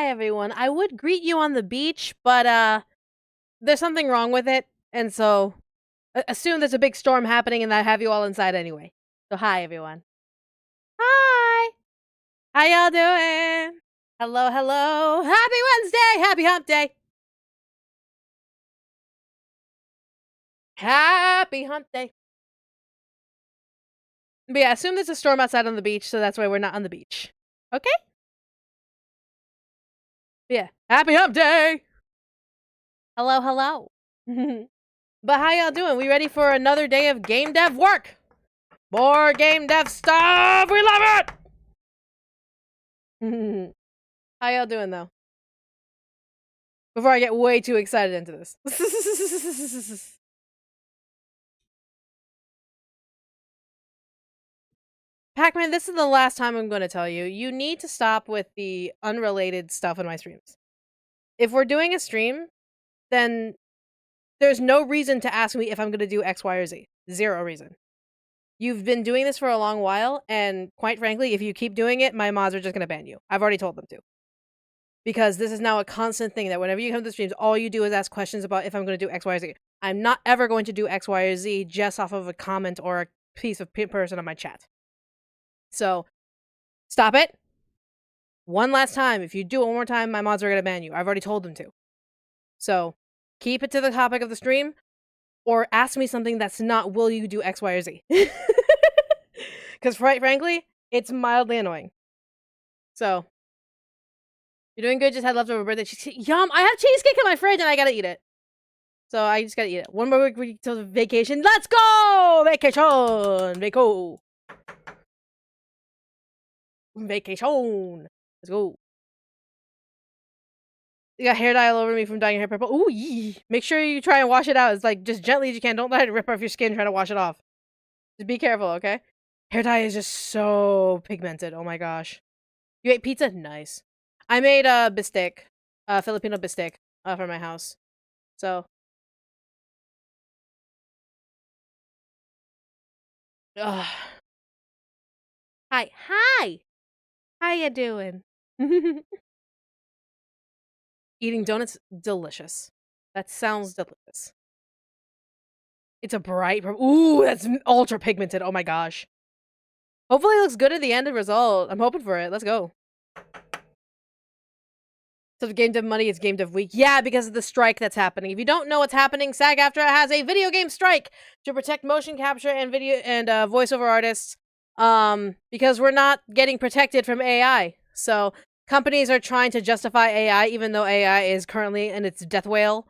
hi everyone. I would greet you on the beach, but there's something wrong with it, and so assume there's a big storm happening and I have you all inside anyway. So hi everyone. Hi! How y'all doing? Hello, hello. Happy Wednesday! Happy hump day! Happy hump day. But yeah, assume there's a storm outside on the beach, so that's why we're not on the beach. Okay? Yeah. Happy hump day! Hello, hello. But how y'all doing? We ready for another day of game dev work? More game dev stuff! We love it! How y'all doing, though? Before I get way too excited into this. Pac-Man, this is the last time I'm going to tell you. You need to stop with the unrelated stuff in my streams. If we're doing a stream, then there's no reason to ask me if I'm going to do X, Y, or Z. Zero reason. You've been doing this for a long while, and quite frankly, if you keep doing it, my mods are just going to ban you. I've already told them to. Because this is now a constant thing that whenever you come to the streams, all you do is ask questions about if I'm going to do X, Y, or Z. I'm not ever going to do X, Y, or Z just off of a comment or a piece of person on my chat. So, stop it. One last time. If you do it one more time, my mods are going to ban you. I've already told them to. So, keep it to the topic of the stream, or ask me something that's not, will you do X, Y, or Z? Because, frankly, it's mildly annoying. So, you're doing good, just had leftover birthday cheesecake. Yum! I have cheesecake in my fridge and I gotta eat it. So, I just gotta eat it. One more week till vacation. Let's go! Vacation! Vaco! Vacation! Let's go. You got hair dye all over me from dyeing your hair purple. Ooh, yee. Make sure you try and wash it out. It's like, just gently as you can. Don't let it rip off your skin trying to wash it off. Just be careful, okay? Hair dye is just so pigmented. Oh my gosh. You ate pizza? Nice. I made a bistek. Filipino bistek. For my house. So. Ugh. Hi. Hi! How you doing? Eating donuts? Delicious. That sounds delicious. It's a bright... Ooh, that's ultra pigmented. Oh my gosh. Hopefully it looks good at the end of result. I'm hoping for it. Let's go. So the game dev money is game dev week. Yeah, because of the strike that's happening. If you don't know what's happening, SAG-AFTRA has a video game strike to protect motion capture and video and voiceover artists. Because we're not getting protected from AI. So companies are trying to justify AI, even though AI is currently in its death whale.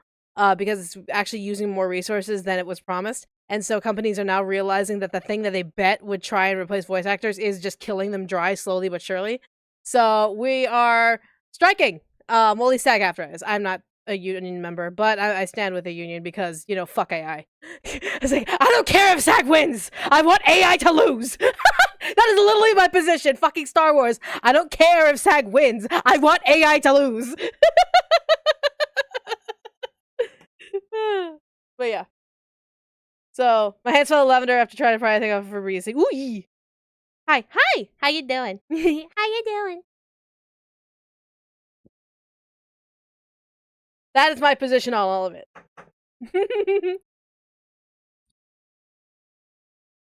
Because it's actually using more resources than it was promised. And so companies are now realizing that the thing that they bet would try and replace voice actors is just killing them dry slowly but surely. So we are striking. Well, at least SAG-AFTRA is. I'm not a union member, but I stand with the union because, you know, fuck AI. It's like, I don't care if SAG wins! I want AI to lose! That is literally my position. Fucking Star Wars. I don't care if SAG wins. I want AI to lose. But yeah. So, my hands smell of lavender after trying to fry anything off for Breeze. Ooh, yee. Hi. Hi. How you doing? How you doing? That is my position on all of it.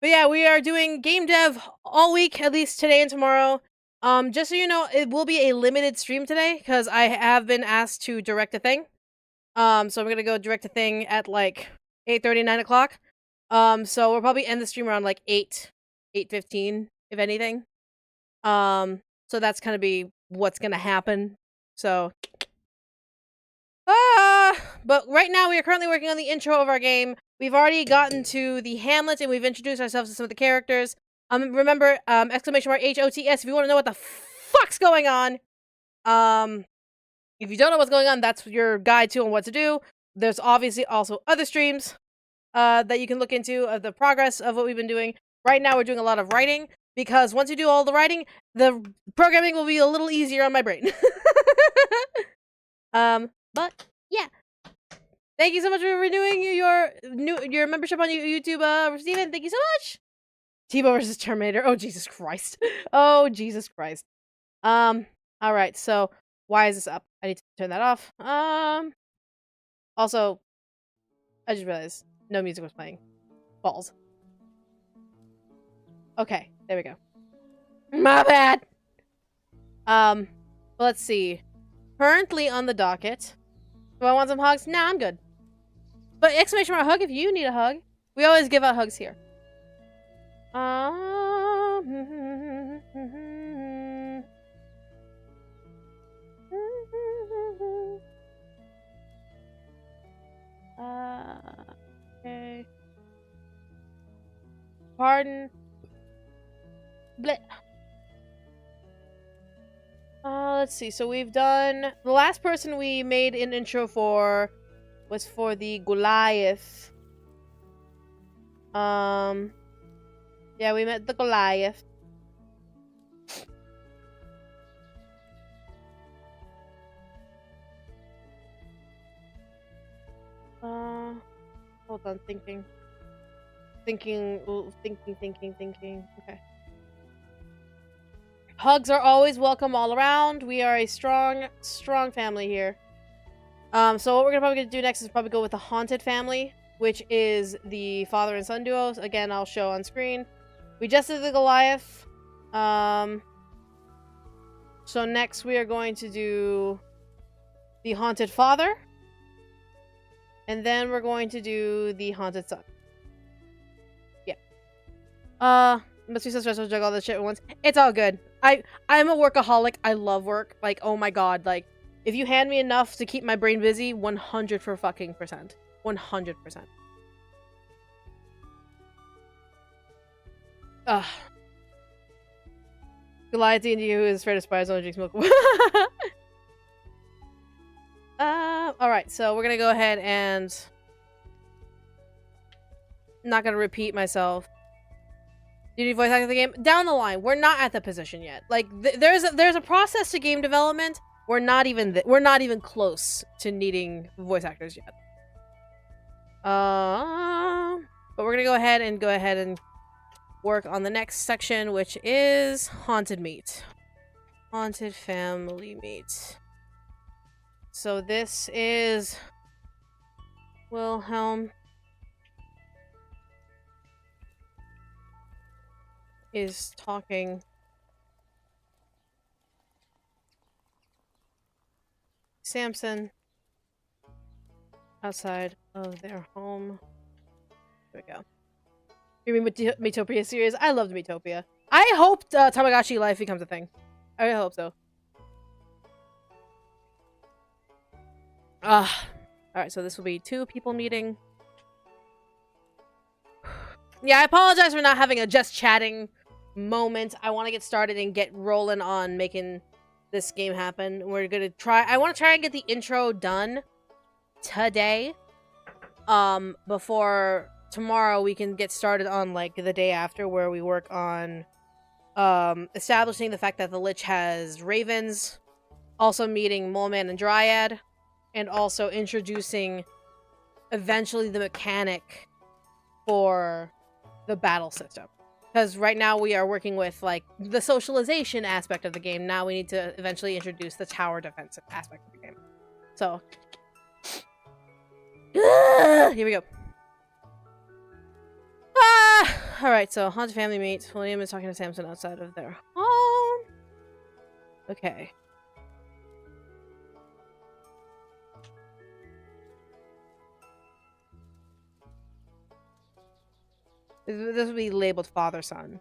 But yeah, we are doing game dev all week, at least today and tomorrow. Just so you know, it will be a limited stream today, because I have been asked to direct a thing. So I'm gonna go direct a thing at like 8:30, 9 o'clock. So we'll probably end the stream around like 8:15, if anything. So that's gonna be what's gonna happen. So but right now we are currently working on the intro of our game. We've already gotten to the Hamlet and we've introduced ourselves to some of the characters. Remember, exclamation mark HOTS if you want to know what the fuck's going on. If you don't know what's going on, that's your guide to on what to do. There's obviously also other streams that you can look into of the progress of what we've been doing. Right now we're doing a lot of writing, because once you do all the writing, the programming will be a little easier on my brain. But yeah. Thank you so much for renewing your membership on YouTube, Steven. Thank you so much. T-Bow versus Terminator. Oh, Jesus Christ. Oh, Jesus Christ. Alright, so Why is this up? I need to turn that off. Also, I just realized no music was playing. Balls. Okay, there we go. My bad. Let's see. Currently on the docket. Do I want some hugs? Nah, I'm good. But exclamation mark hug if you need a hug. We always give out hugs here. Okay. Pardon. Bleh. Let's see. So we've done... The last person we made an intro for was for the Goliath. Yeah, we met the Goliath. Hold on, thinking. Thinking. Okay. Hugs are always welcome all around. We are a strong family here. So what we're probably gonna do next is probably go with the haunted family, which is the father and son duos. Again, I'll show on screen. We just did the Goliath. So next we are going to do the haunted father. And then we're going to do the haunted son. Yeah. Must be so stressful to juggle all this shit at once. It's all good. I'm a workaholic. I love work. Like, oh my god. Like, if you hand me enough to keep my brain busy, 100 for fucking percent. 100%. Ugh. Goliath D&D who is afraid of spiders only drinks milk. Alright, so we're gonna go ahead and... Not gonna repeat myself. Do you need voice acting the game? Down the line. We're not at the position yet. Like, there's a process to game development. We're not even close to needing voice actors yet. But we're gonna go ahead and work on the next section, which is haunted meat. Haunted family meat. So this is Wilhelm is talking Samson outside of their home. There we go. You mean Miitopia series? I loved Miitopia. I hope Tamagotchi life becomes a thing. I really hope so. Alright, so this will be 2 people meeting. Yeah, I apologize for not having a just chatting moment. I want to get started and get rolling on making this game happen. We're gonna try... I want to try and get the intro done today. Before tomorrow we can get started on, like, the day after, where we work on establishing the fact that the Lich has ravens, also meeting Mole Man and Dryad, and also introducing eventually the mechanic for the battle system. Because right now we are working with, like, the socialization aspect of the game. Now we need to eventually introduce the tower defense aspect of the game. So, here we go. Alright, so haunted family meet. William is talking to Samson outside of their home. Okay. This will be labeled father-son.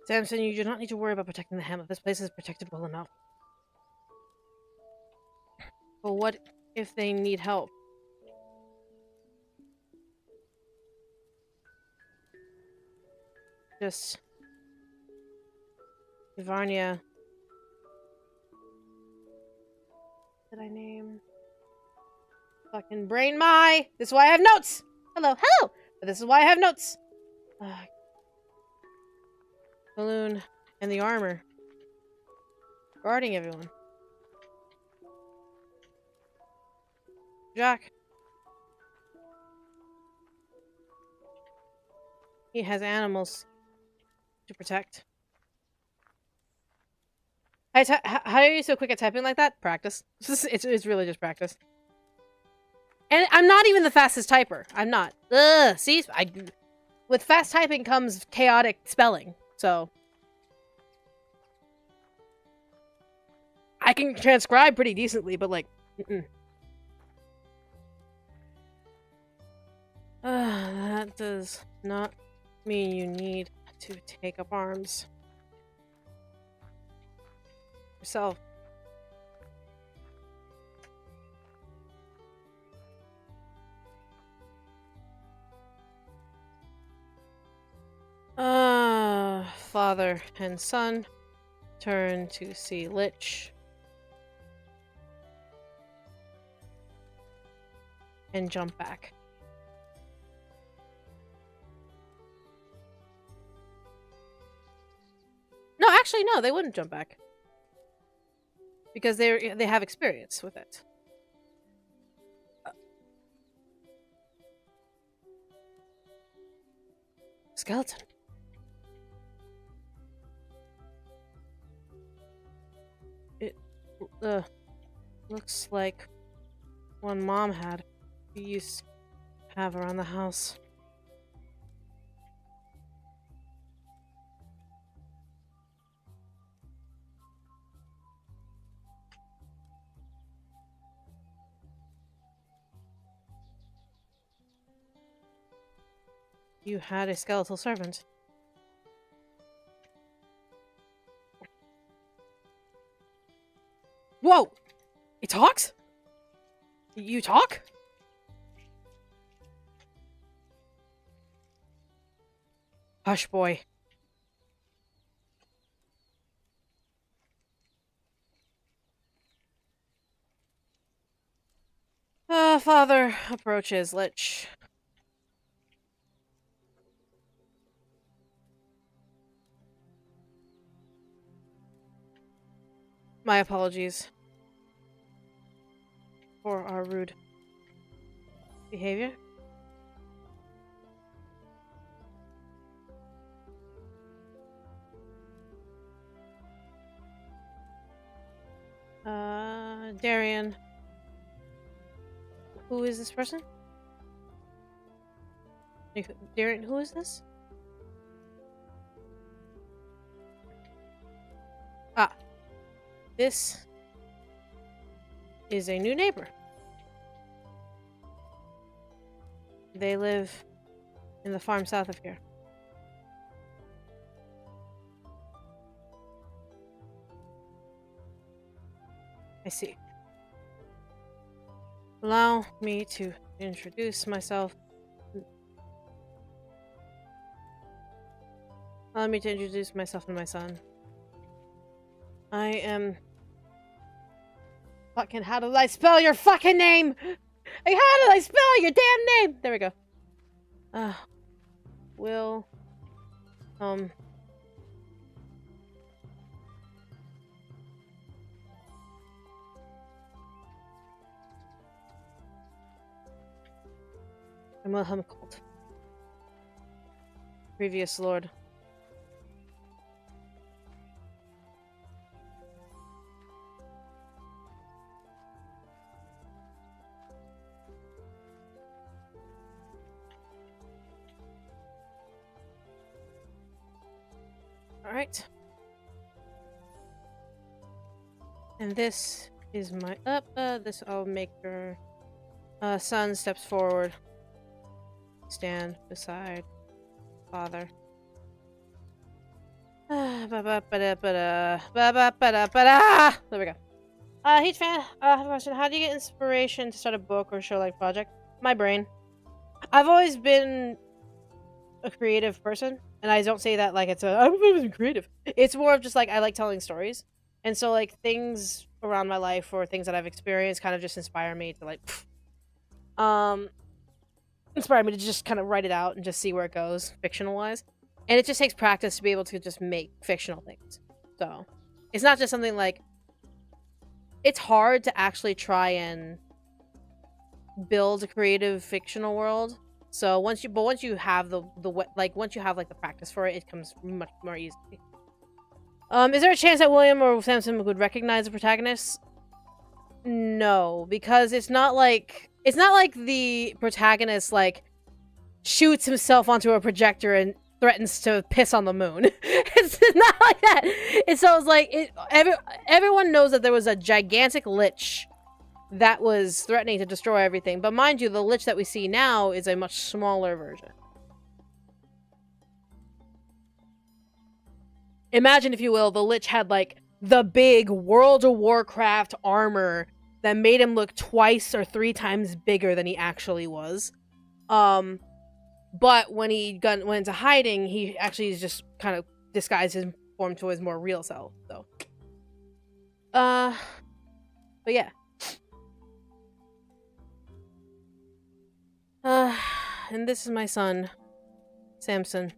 Samson, you do not need to worry about protecting the hamlet. This place is protected well enough. But what if they need help? just Varnia. Did I name? Fucking brain this is why I have notes. Hello. But this is why I have notes. Balloon and the armor. Guarding everyone. Jack. He has animals to protect. How are you so quick at typing like that? Practice. It's really just practice. And I'm not even the fastest typer. I'm not. Ugh. See? With fast typing comes chaotic spelling. So I can transcribe pretty decently, but like, that does not mean you need to take up arms yourself. Father and son turn to see Lich and jump back. No, actually, no, they wouldn't jump back because they have experience with it. Skeleton. It looks like one Mom had. We used to have around the house. You had a skeletal servant. Whoa! It talks? You talk? Hush, boy. Father approaches Lich. My apologies for our rude behavior. Darian. Who is this person? Darian, who is this? This is a new neighbor. They live in the farm south of here. I see. Allow me to introduce myself. Allow me to introduce myself and my son. I am... Fucking, how did I spell your fucking name? How did I spell your damn name? There we go. Will... I'm Wilhelm Colt. Previous lord. Alright. And this is my this I'll make her son steps forward. Stand beside father. There we go. Huge fan. I have a question. How do you get inspiration to start a book or show like project? My brain. I've always been a creative person. And I don't say that like it's I'm creative. It's more of just like I like telling stories. And so like things around my life or things that I've experienced kind of just inspire me to like um inspire me to just kind of write it out and just see where it goes fictional wise. And it just takes practice to be able to just make fictional things. So it's not just something like it's hard to actually try and build a creative fictional world. So once you have once you have like the practice for it, it comes much more easily. Is there a chance that William or Samson would recognize the protagonist? No, because it's not like the protagonist like shoots himself onto a projector and threatens to piss on the moon. It's not like that. It sounds like everyone knows that there was a gigantic lich that was threatening to destroy everything. But mind you, the lich that we see now is a much smaller version. Imagine, if you will, the lich had like the big World of Warcraft armor that made him look twice or 3 times bigger than he actually was. But when he went into hiding, he actually just kind of disguised his form to his more real self. So, but yeah. And this is my son, Samson.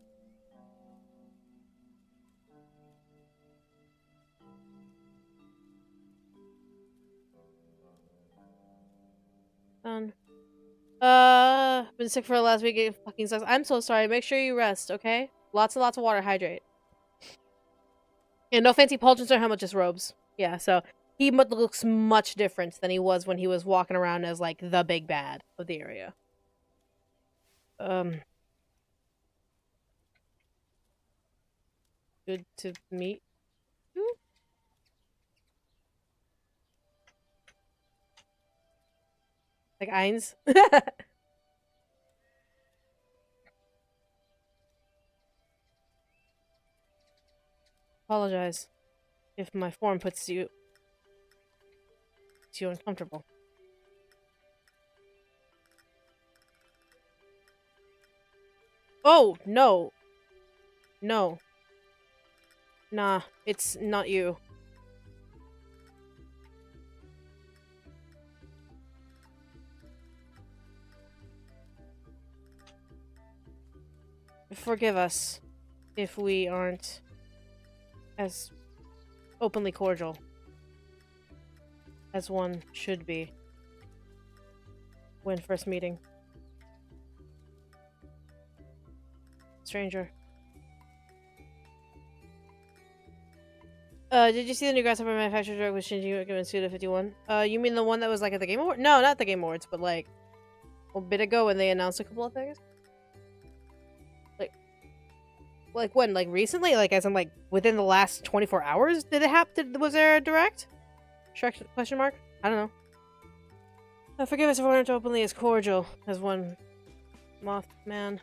Son. Been sick for the last week. It fucking sucks. I'm so sorry. Make sure you rest, okay? Lots and lots of water. Hydrate. And no fancy pauldrons or helmet, just robes. Yeah, so he looks much different than he was when he was walking around as, like, the big bad of the area. Good to meet you? Like Eins? Apologize if my form puts you uncomfortable. Oh, no. No. Nah, it's not you. Forgive us if we aren't as openly cordial as one should be when first meeting. Stranger. Did you see the new Grasshopper manufactured drug with Shinji given Suda 51? You mean the one that was like at the Game Awards? No, not the Game Awards, but like a bit ago when they announced a couple of things. Like when? Like recently? Like as in like within the last 24 hours? Did it happen? Was there a direct? Question mark? I don't know. Forgive us if we aren't openly as cordial as one Mothman.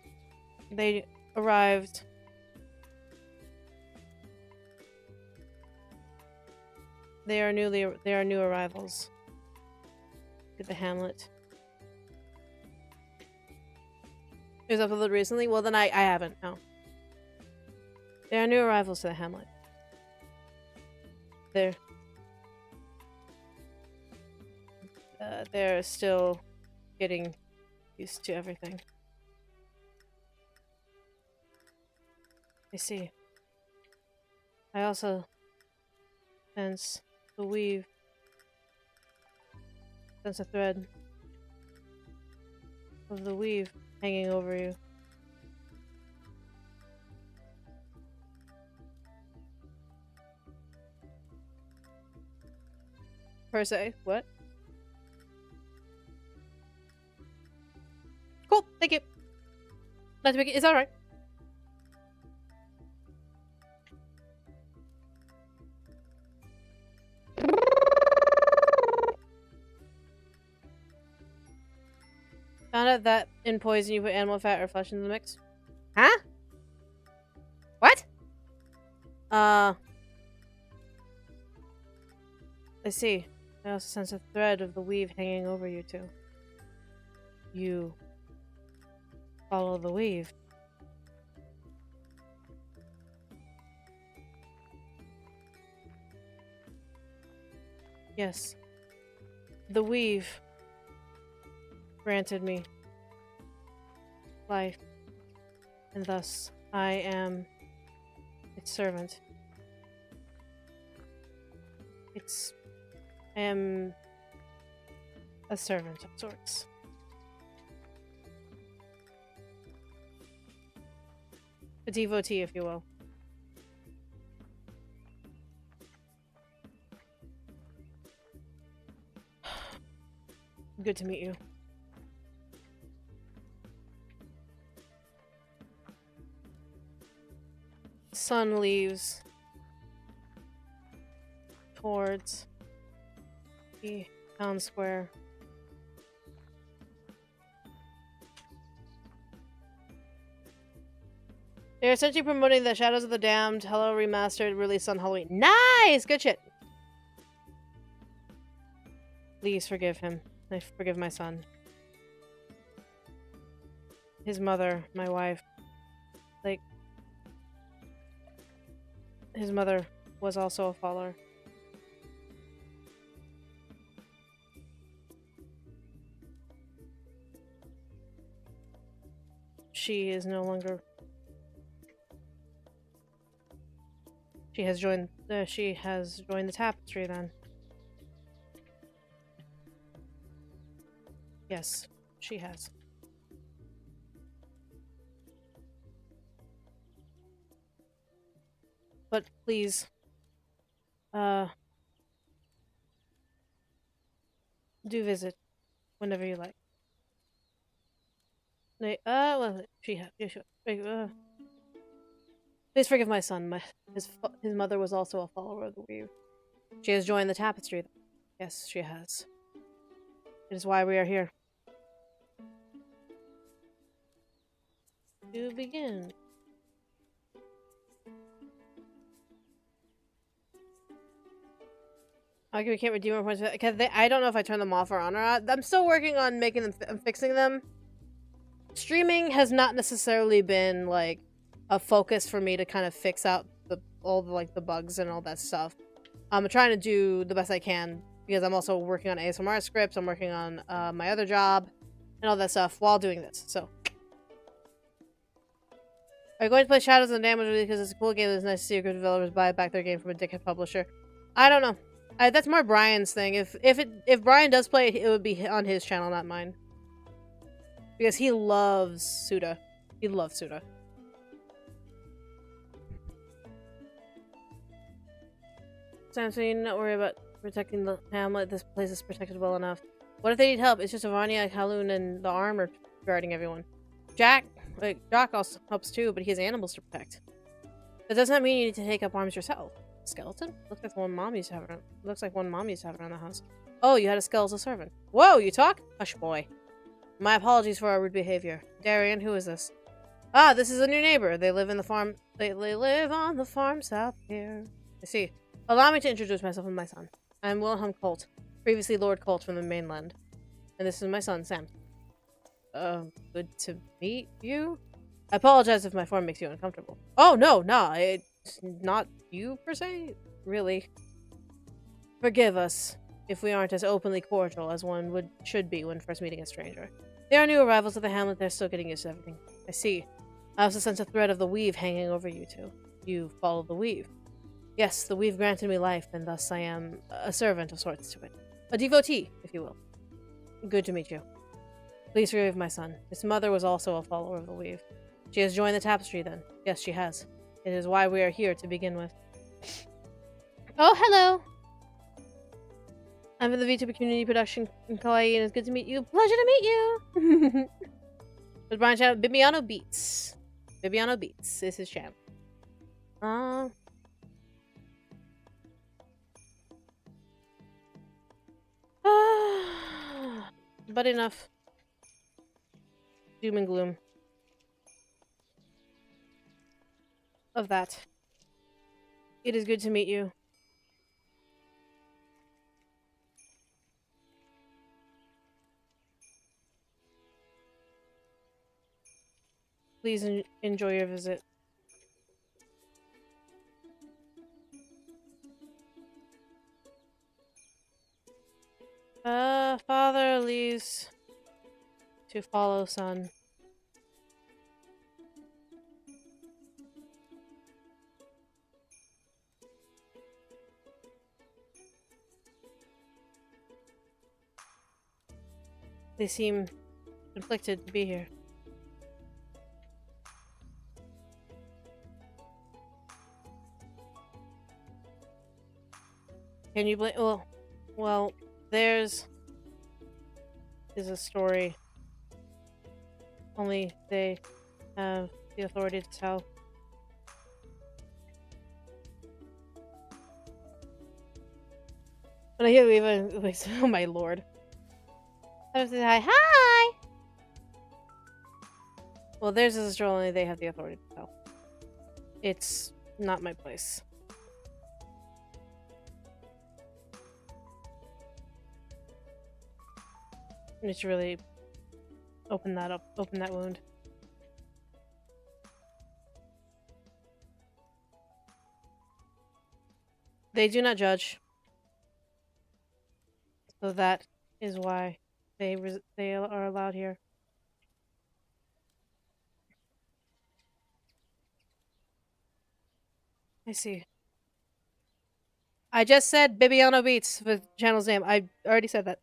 They arrived. They are new arrivals to the hamlet. It was uploaded recently? Well then I haven't, no. There are new arrivals to the hamlet. They're still getting used to everything. I see. I also sense the weave. Sense a thread of the weave hanging over you. Per se. What? Cool. Thank you. Not to make it. It's alright. Found out that in poison you put animal fat or flesh in the mix. Huh? What? I see. I also sense a thread of the weave hanging over you too. You follow the weave. Yes. The weave granted me life, and thus I am its servant. I am a servant of sorts. A devotee, if you will. Good to meet you. Sun leaves towards the town square. They're essentially promoting the Shadows of the Damned Hello Remastered release on Halloween. Nice! Good shit. Please forgive him. I forgive my son. His mother, my wife. Like, his mother was also a follower. She is no longer... She has joined the tapestry then. Yes, she has. But please, do visit whenever you like. Well, she has. Yeah, sure. Please forgive my son. His mother was also a follower of the weave. She has joined the tapestry. Yes, she has. It is why we are here. To begin. Okay, we can't redeem our points because I don't know if I turn them off or on or not. I'm still working on making them and fixing them. Streaming has not necessarily been like a focus for me to kind of fix out all the bugs and all that stuff. I'm trying to do the best I can because I'm also working on ASMR scripts. I'm working on my other job and all that stuff while doing this. So, are you going to play Shadows of the Damned because it's a cool game? It's nice to see good developers buy back their game from a dickhead publisher. I don't know. That's more Brian's thing. If Brian does play it, it would be on his channel, not mine. Because he loves Suda. He loves Suda. Samson, you need not worry about protecting the hamlet. This place is protected well enough. What if they need help? It's just Ivania, Kaloon, and the armor guarding everyone. Jock also helps too, but he has animals to protect. That does not mean you need to take up arms yourself. Skeleton? Looks like one mom used to have around. Looks like one mom used to have around the house. Oh, you had a skeletal servant. Whoa, you talk? Hush, boy. My apologies for our rude behavior. Darian, who is this? Ah, this is a new neighbor. They live in the farm. They live on the farm south here. I see. Allow me to introduce myself and my son. I'm Wilhelm Colt, previously Lord Colt from the mainland. And this is my son, Sam. Good to meet you? I apologize if my form makes you uncomfortable. Oh, no, it's not you, per se. Really. Forgive us if we aren't as openly cordial as one should be when first meeting a stranger. They are new arrivals at the hamlet. They're still getting used to everything. I see. I also sense a thread of the weave hanging over you two. You follow the weave. Yes, the weave granted me life, and thus I am a servant of sorts to it. A devotee, if you will. Good to meet you. Please forgive my son. His mother was also a follower of the weave. She has joined the tapestry then. Yes, she has. It is why we are here to begin with. Oh, hello! I'm in the VTuber community production in Kawaii, and it's good to meet you. Pleasure to meet you! With Brian's channel, Bibiano Beats. Bibiano Beats is his channel. But enough. Doom and gloom. Of that. It is good to meet you. Please enjoy your visit. Father leaves to follow son. They seem conflicted to be here. Can you blame? Well, there's is a story. Only they have the authority to tell. When I hear oh my lord. I was hi. Hi! Well, theirs is a story, only they have the authority to tell. It's not my place. I need to really open that wound. They do not judge. So that is why they are allowed here. I see. I just said Bibiano Beats with channel's name. I already said that.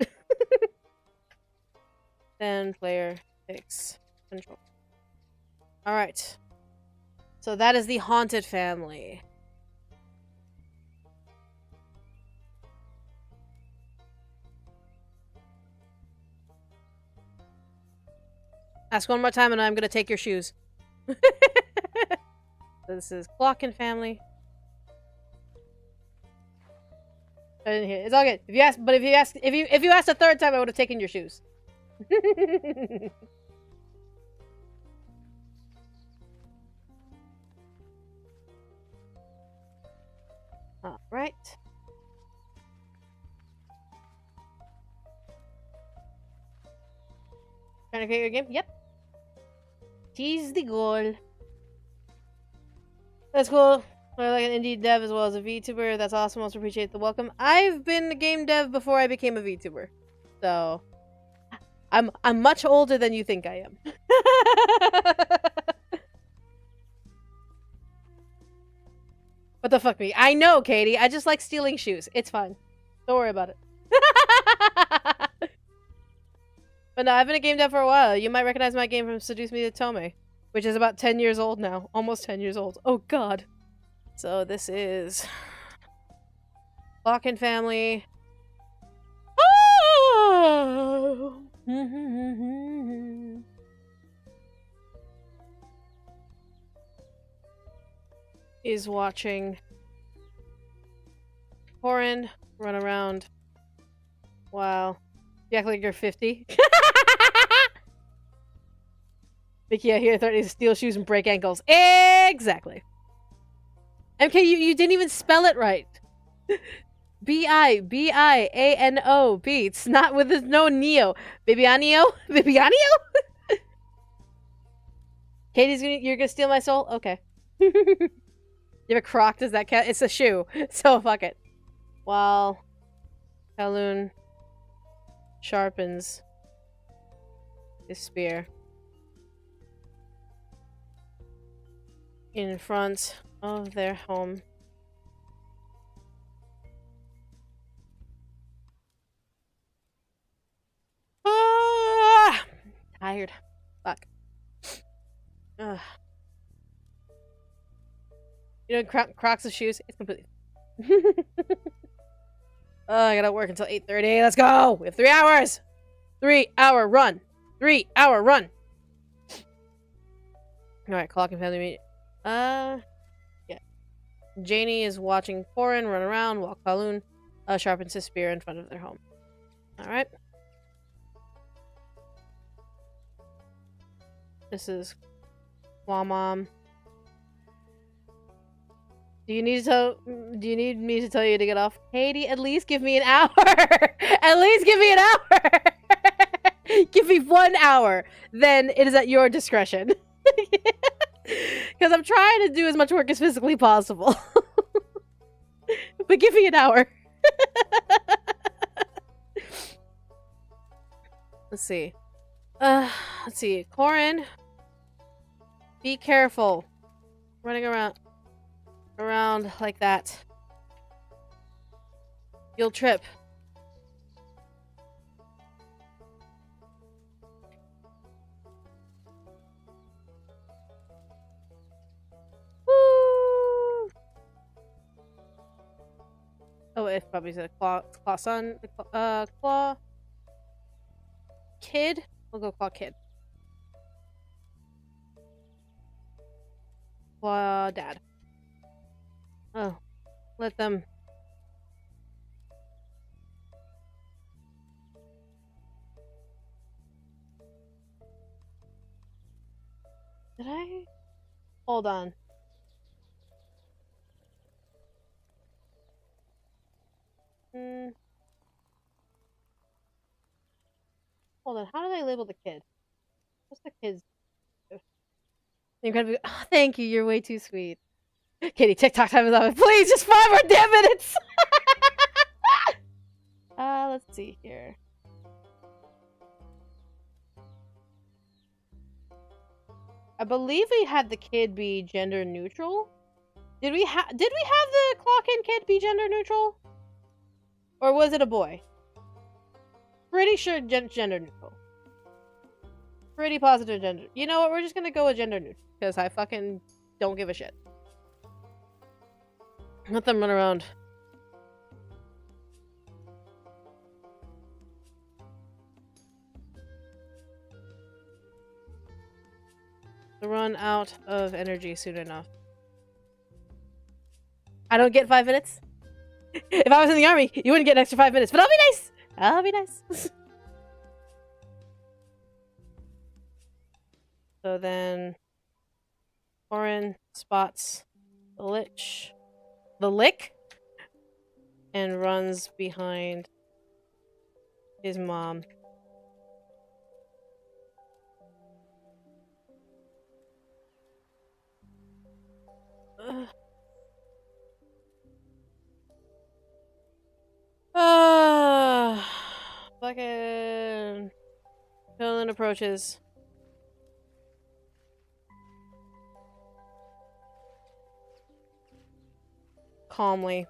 Then player takes control. Alright. So that is the haunted family. Ask one more time and I'm gonna take your shoes. This is Clawkin family. I didn't hear it. It's all good. If you asked a third time, I would have taken your shoes. All right. Trying to create your game? Yep. Tease the goal. That's cool. I like an indie dev as well as a VTuber. That's awesome. Also appreciate the welcome. I've been a game dev before I became a VTuber. So I'm much older than you think I am. What the fuck me? I know, Katie. I just like stealing shoes. It's fine. Don't worry about it. But no, I've been a game dev for a while. You might recognize my game from Seduce Me to Tome, which is about 10 years old now. Almost 10 years old. Oh god. So this is Clawkin family. Oh! Is watching Corin run around. Wow. You act like you're 50. Vicky, I hear 30 steal shoes and break ankles. Exactly. MK, you didn't even spell it right. B-I-B-I-A-N-O beats. Not with no Neo. Bibianio? Bibianio? Katie's you're gonna steal my soul? Okay. You have a croc, does that count? It's a shoe. So fuck it. While Kaloon sharpens his spear in front of their home. Ah! Tired. Fuck. Ugh. You know, Crocs' shoes? It's completely... Oh, I gotta work until 8:30. Let's go! We have 3 hours! 3-hour run! 3-hour run! Alright, Clawkin family meeting. Yeah. Janie is watching Corin run around while Kaloon sharpens his spear in front of their home. Alright. This is Mom. Do you need me to tell you to get off? Katie, at least give me an hour! At least give me an hour! Give me 1 hour. Then it is at your discretion. Because I'm trying to do as much work as physically possible. But give me an hour. Let's see. Let's see. Corin, be careful. Running around like that. You'll trip. Woo! Oh, it probably said claw son, claw kid. We'll go claw kid. Claw dad. Oh, let them. Did I? Hold on. Hold on. How do they label the kid? What's the kid's? Incredible. Oh, thank you. You're way too sweet. Kitty, TikTok time is up. Please, just 5 more damn minutes. Let's see here. I believe we had the kid be gender neutral. Did we have the Clawkin kid be gender neutral? Or was it a boy? Pretty sure gender neutral. Pretty positive gender. You know what? We're just gonna go with gender neutral because I fucking don't give a shit. Let them run around. Run out of energy soon enough. I don't get 5 minutes. If I was in the army, you wouldn't get an extra 5 minutes, but I'll be nice. I'll be nice. So then Corin spots the lick, and runs behind his mom. Fucking villain approaches. Calmly.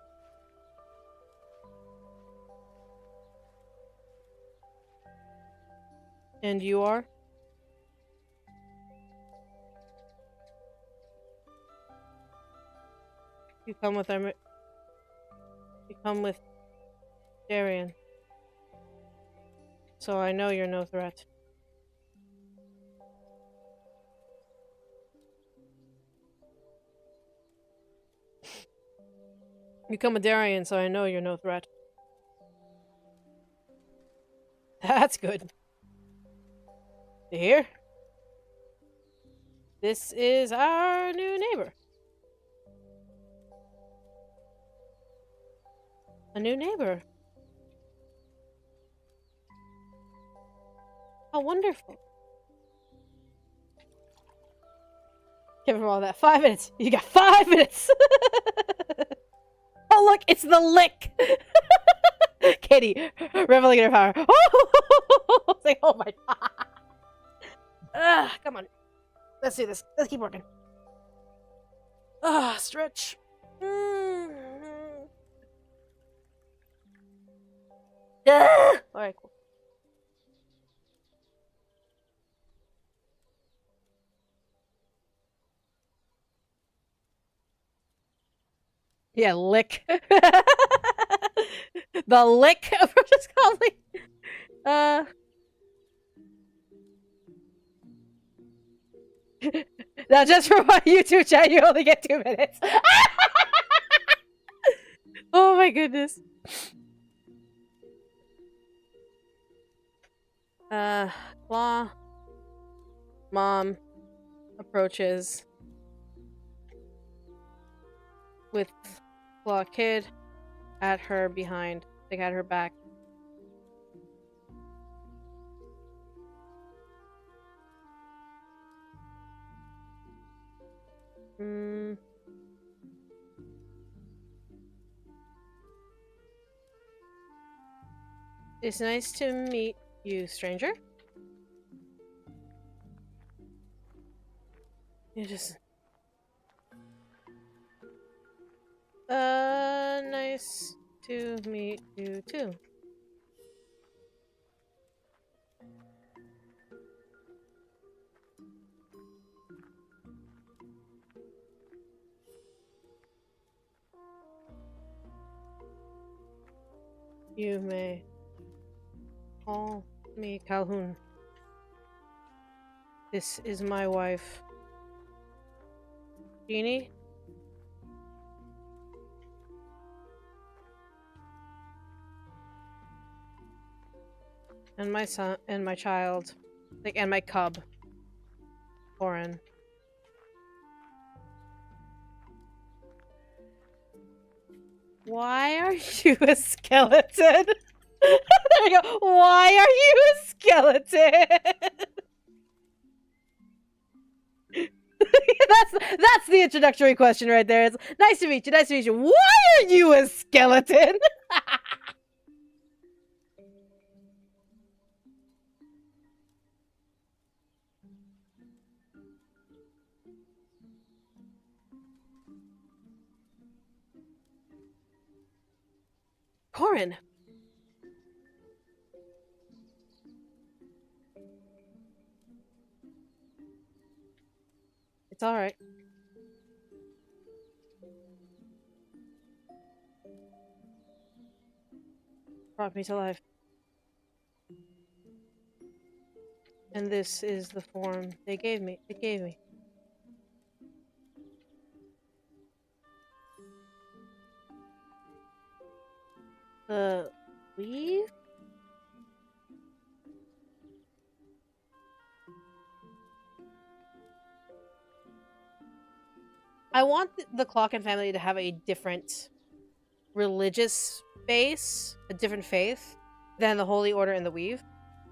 And you are? You come with Darian. So I know you're no threat. You come with Darian, so I know you're no threat. That's good. You hear? This is our new neighbor. A new neighbor. How wonderful. Give him all that. 5 minutes. You got 5 minutes. Oh, look, it's the lick. Kitty, reveling in her power. It's like, oh my god. Come on. Let's do this. Let's keep working. Stretch. Alright, cool. Yeah, lick. The lick just called me. Now, just for my YouTube chat, you only get 2 minutes. Oh my goodness. Claw. Mom approaches with Claw Kid at her behind, like at her back. It's nice to meet you, stranger. You just... nice to meet you too. You may call me Calhoun. This is my wife, Jeannie. And my son, and my child, like, and my cub, Corin. Why are you a skeleton? There you go. Why are you a skeleton? that's the introductory question right there. It's nice to meet you. Nice to meet you. Why are you a skeleton? Corin. It's all right. Brought me to life. And this is the form they gave me. It gave me. The weave? I want the Clawkin family to have a different religious base, a different faith, than the Holy Order and the Weave.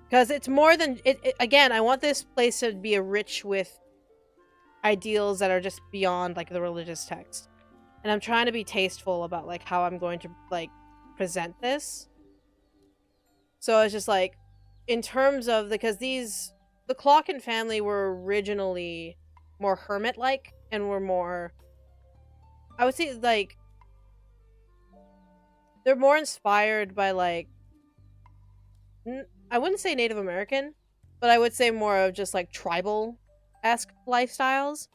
Because it's more than... Again, I want this place to be rich with ideals that are just beyond, like, the religious text. And I'm trying to be tasteful about, like, how I'm going to, like, present this. So it's just, like, in terms of... Because these... The Clawkin family were originally more hermit-like, and were more... I would say, like... They're more inspired by, like... I wouldn't say Native American, but I would say more of just, like, tribal-esque lifestyles.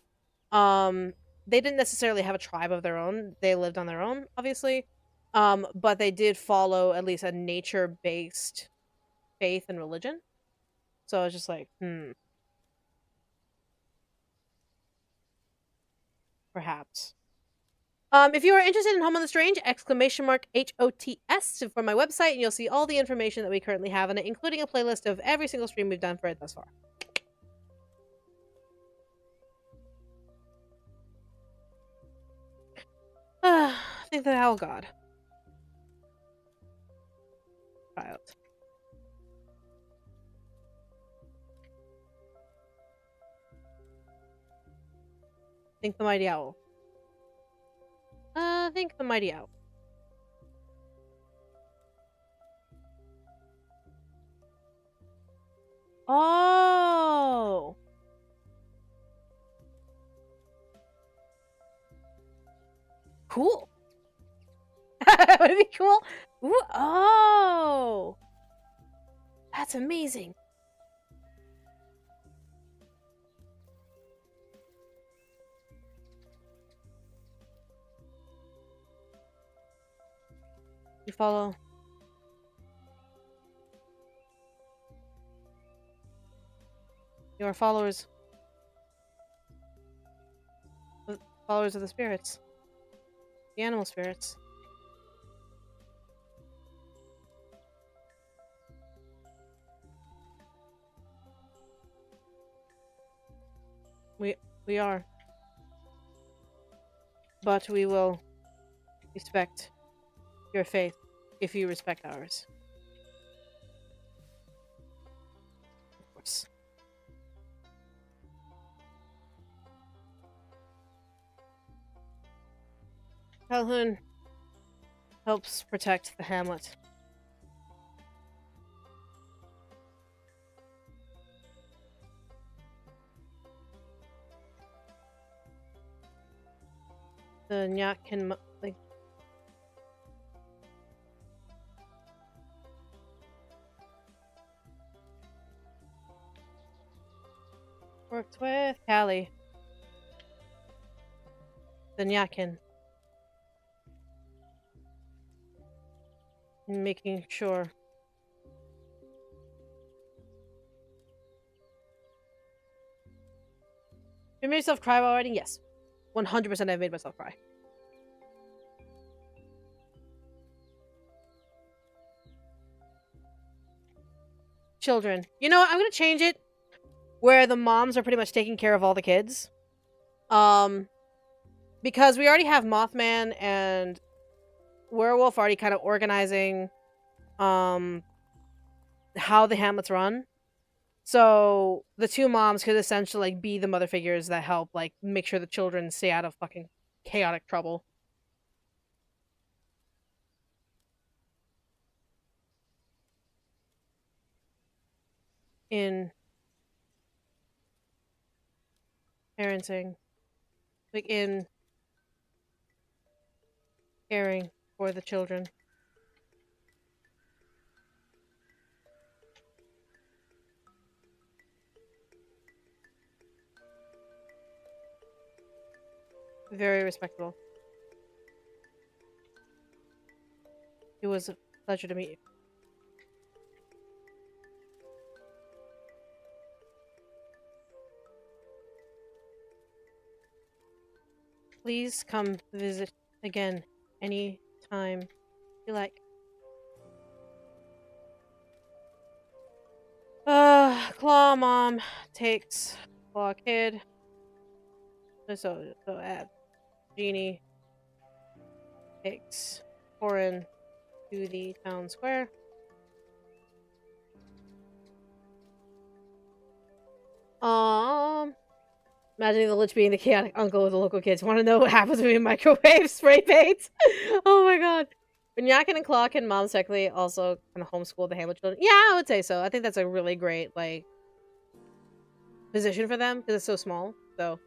They didn't necessarily have a tribe of their own. They lived on their own, obviously. But they did follow at least a nature-based faith and religion. So I was just like, perhaps. If you are interested in Home on the Strange, !HOTS for my website, and you'll see all the information that we currently have on it, including a playlist of every single stream we've done for it thus far. Thank the Owl God. Child. Thank the Mighty Owl. Thank the Mighty Owl. Oh! Cool. That would be cool. Ooh, oh! That's amazing. You follow. You are followers. Followers of the spirits. The animal spirits. We are. But we will respect your faith if you respect ours. Of course. Calhoun helps protect the hamlet. The Nyatkin, like... Worked with Callie. The Nyatkin. Making sure. You made yourself cry while writing? Yes. 100% I've made myself cry. Children. You know what? I'm gonna change it where the moms are pretty much taking care of all the kids. Because we already have Mothman and Werewolf already kind of organizing how the Hamlets run. So the two moms could essentially like be the mother figures that help like make sure the children stay out of fucking chaotic trouble. In parenting. Like in caring for the children. Very respectable. It was a pleasure to meet you. Please come visit again any time you like. Claw Mom takes Claw Kid. So add Genie takes Corin to the town square. Imagining the Lich being the chaotic uncle of the local kids. Want to know what happens when we microwave spray paint? Oh my god. When Yakin and Clawkin, moms technically also kind of homeschool the Hamlet children. Yeah, I would say so. I think that's a really great, like, position for them because it's so small. So,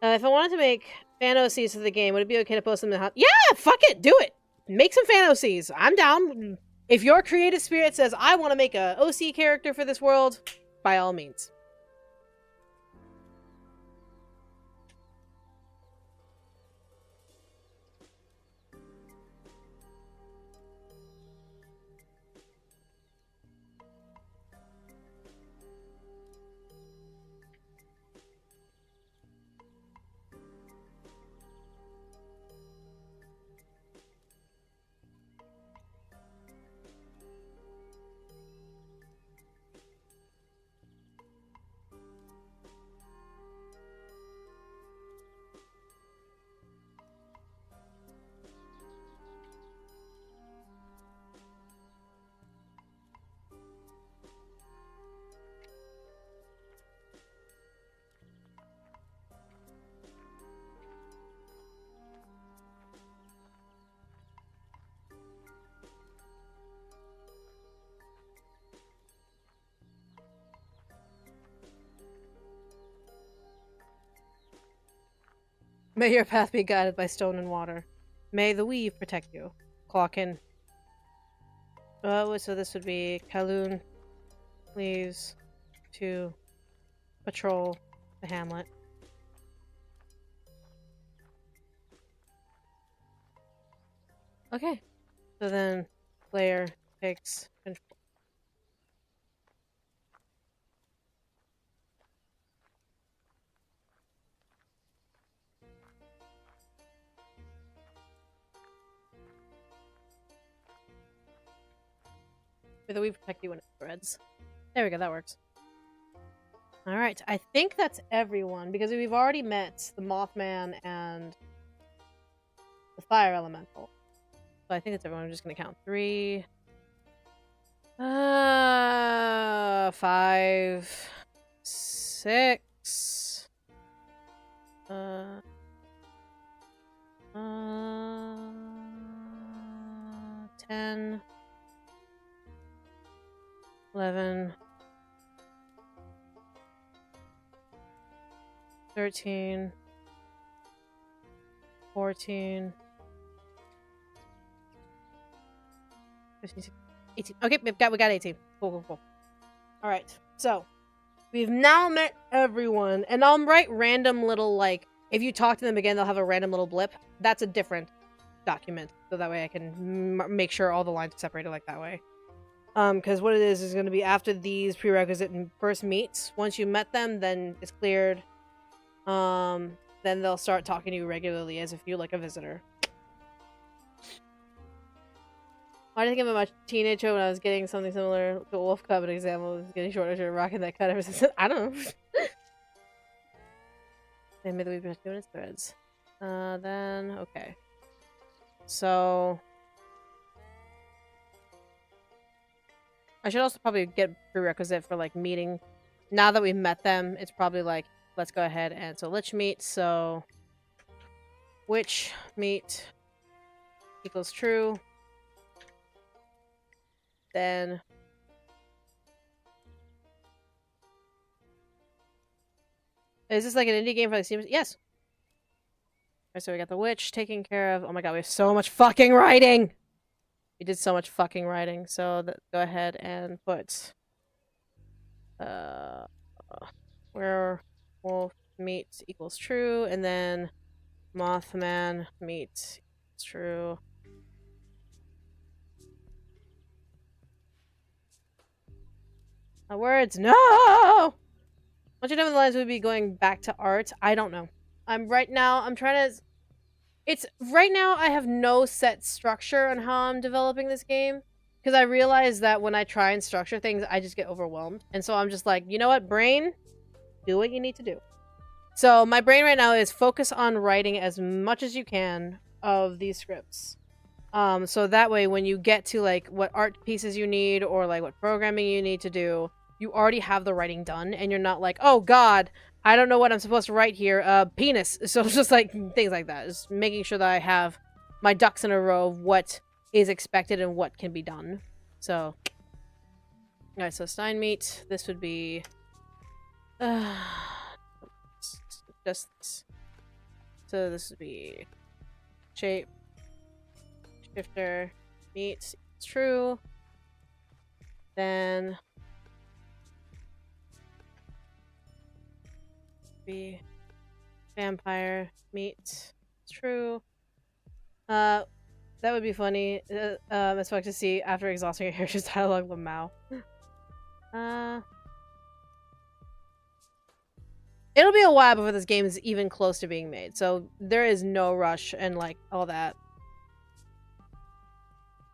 if I wanted to make fan OCs for the game, would it be okay to post them in the house? Yeah, fuck it, do it. Make some fan OCs. I'm down. If your creative spirit says I want to make a OC character for this world, by all means. May your path be guided by stone and water. May the weave protect you. Clawkin. Oh, so this would be Kaloon leaves to patrol the hamlet. Okay. So then player takes control. May the weave protect you when it spreads. There we go, that works. Alright, I think that's everyone, because we've already met the Mothman and the Fire Elemental. So I think that's everyone. I'm just gonna count. 3... 5... 6... 10... 11... 13... 14, 15, 16, 18. Okay, we got 18. Cool. All right, so we've now met everyone, and I'll write random little, like, if you talk to them again, they'll have a random little blip. That's a different document, so that way I can make sure all the lines are separated like that way. Because what it is going to be after these prerequisite first meets. Once you met them, then it's cleared. Then they'll start talking to you regularly as if you're like a visitor. I didn't think of my teenager when I was getting something similar. The Wolf Cub, an example, was getting shorter, rocking that cut ever since. I don't know. They made the we've been doing its threads. Then okay. So I should also probably get prerequisite for like meeting. Now that we've met them, it's probably like let's go ahead and so let's meet. So which meet equals true. Then is this like an indie game for the Steam? Yes. Alright, so we got the witch taken care of. Oh my god, we have so much fucking writing! We did so much fucking writing. So go ahead and put werewolf meet equals true, and then Mothman meet equals true. Words, no! Once you're done with the lines, we'll be going back to art. I don't know. I'm trying to. Right now, I have no set structure on how I'm developing this game. Because I realize that when I try and structure things, I just get overwhelmed. And so I'm just like, you know what, brain? Do what you need to do. So my brain right now is focus on writing as much as you can of these scripts. So that way when you get to like what art pieces you need or like what programming you need to do, you already have the writing done and you're not like, oh god, I don't know what I'm supposed to write here, penis. So it's just like things like that. Just making sure that I have my ducks in a row of what is expected and what can be done. So, alright, so Stein meat, this would be just this. So this would be shape shifter meat it's true. Then be vampire meat it's true. That would be funny as fuck to see after exhausting your character's dialogue Lamau. It'll be a while before this game is even close to being made, so there is no rush and like all that.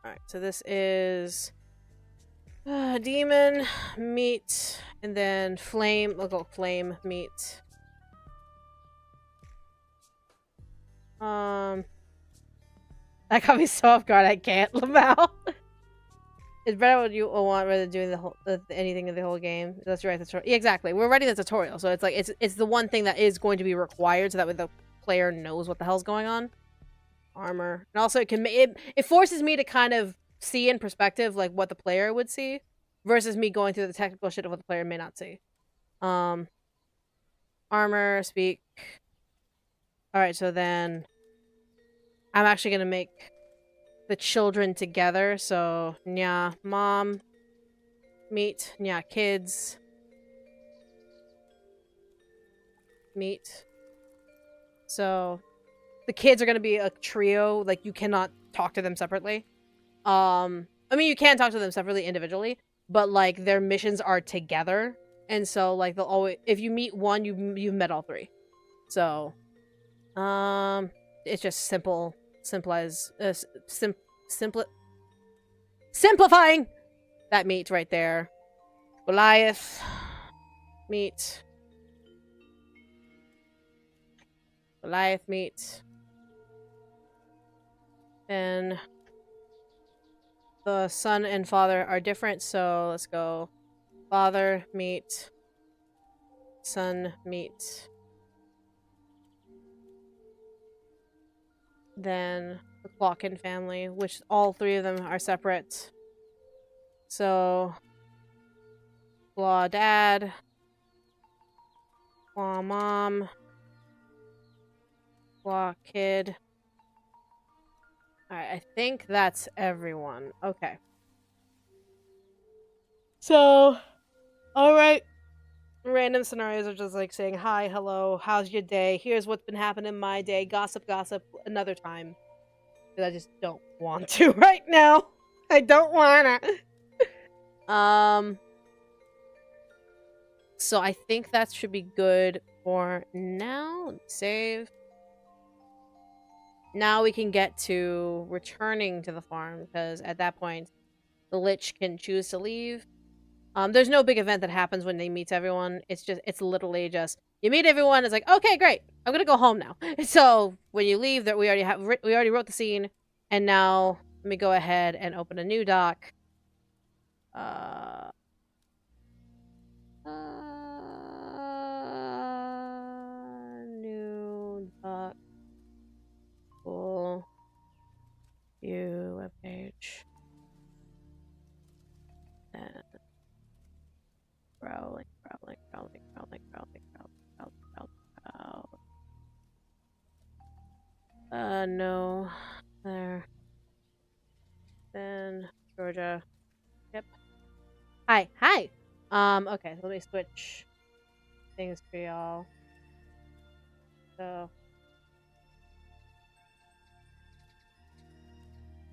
Alright, so this is demon meat and then flame. We'll go flame meat. That got me so off guard. I can't. Lamau. It's better what you want rather than doing the whole anything in the whole game. Let's write the tutorial. Yeah, exactly. We're writing the tutorial, so it's like it's the one thing that is going to be required, so that way the player knows what the hell's going on. Armor, and also it forces me to kind of see in perspective like what the player would see, versus me going through the technical shit of what the player may not see. Armor, speak. All right, so then I'm actually gonna make the children together. So nya mom meet nya kids meet. So the kids are gonna be a trio. Like you cannot talk to them separately. I mean you can talk to them separately individually, but like their missions are together, and so like they'll always, if you meet one, you've met all three. So it's just simplifying that meat right there. Goliath meat. Goliath meat. And the son and father are different, so let's go father meat, son meat. Then the Clawkin family, which all three of them are separate. So Claw dad, Claw mom, Claw kid, Alright, I think that's everyone. Okay. So, alright. Random scenarios are just like saying, hi, hello, how's your day? Here's what's been happening in my day. Gossip, gossip, another time. Because I just don't want to right now. I don't wanna. So I think that should be good for now. Let's save. Now we can get to returning to the farm, because at that point, the Lich can choose to leave. There's no big event that happens when they meet everyone. It's literally just, you meet everyone, it's like, okay, great, I'm gonna go home now. So, when you leave, we already wrote the scene, and now, let me go ahead and open a new doc. New doc. Cool. View webpage. And Growling. No. There. Then, Georgia. Yep. Hi. Okay, so let me switch things for y'all. So.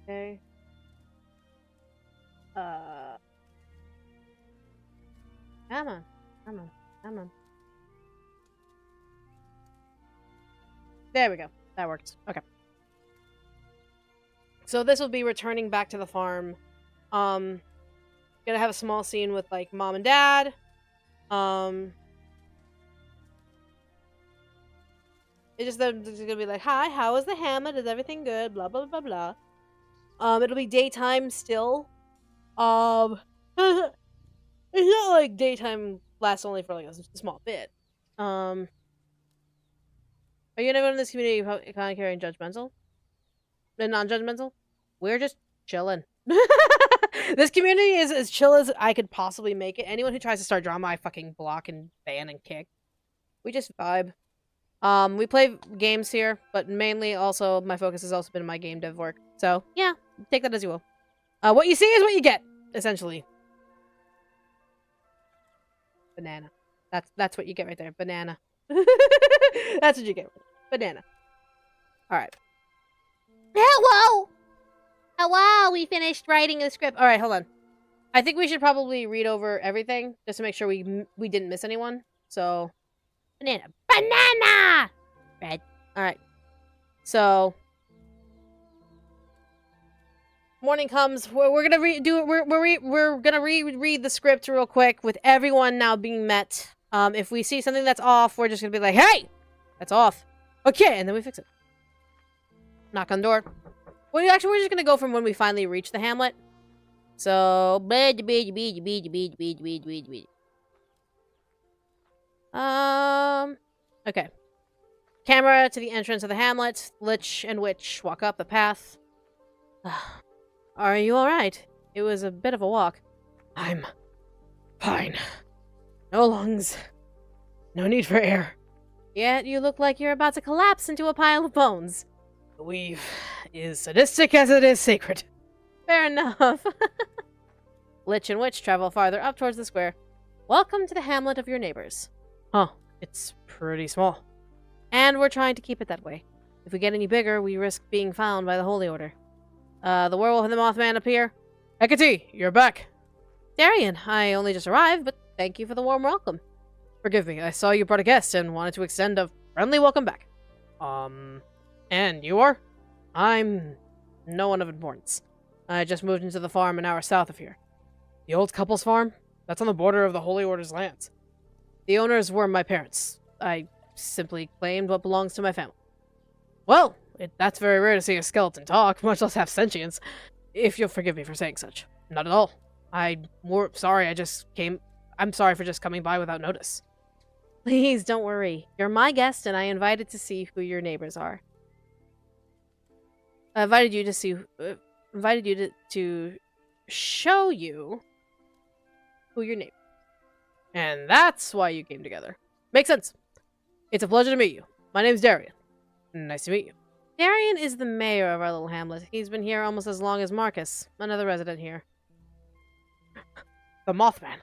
Okay. Come on. There we go. That works. Okay. So this will be returning back to the farm. Gonna have a small scene with, like, mom and dad. It's just gonna be like, hi, how is the hamlet? Is everything good? Blah, blah, blah, blah. It'll be daytime still. It's not like daytime lasts only for, like, a small bit. Are you anyone in this community kind of carrying judgmental? And non-judgmental? We're just chilling. This community is as chill as I could possibly make it. Anyone who tries to start drama, I fucking block and ban and kick. We just vibe. We play games here, but mainly also my focus has also been my game dev work. So, yeah, take that as you will. What you see is what you get, essentially. Banana. That's what you get right there. Banana. That's what you get. Banana. Alright. Hello! We finished writing the script. Alright, hold on. I think we should probably read over everything, just to make sure we didn't miss anyone. So, Banana! Red. Alright. So, morning comes. We're gonna reread the script real quick with everyone now being met. If we see something that's off, we're just gonna be like, hey! That's off. Okay, and then we fix it. Knock on the door. Well, actually, we're just gonna go from when we finally reach the hamlet. So, okay. Camera to the entrance of the hamlet. Lich and Witch walk up the path. Are you alright? It was a bit of a walk. I'm fine. No lungs. No need for air. Yet you look like you're about to collapse into a pile of bones. The weave is sadistic as it is sacred. Fair enough. Lich and Witch travel farther up towards the square. Welcome to the hamlet of your neighbors. Huh, it's pretty small. And we're trying to keep it that way. If we get any bigger, we risk being found by the Holy Order. The werewolf and the Mothman appear. Hecate, you're back. Darian, I only just arrived, but thank you for the warm welcome. Forgive me, I saw you brought a guest and wanted to extend a friendly welcome back. And you are? I'm no one of importance. I just moved into the farm an hour south of here. The old couple's farm? That's on the border of the Holy Order's lands. The owners were my parents. I simply claimed what belongs to my family. Well, that's very rare to see a skeleton talk, much less have sentience. If you'll forgive me for saying such. Not at all. I'm sorry for just coming by without notice. Please don't worry. You're my guest and I invited to see who your neighbors are. I invited you to show you who your neighbor. And that's why you came together. Makes sense. It's a pleasure to meet you. My name's Darian. Nice to meet you. Darian is the mayor of our little hamlet. He's been here almost as long as Marcus, another resident here. The Mothman.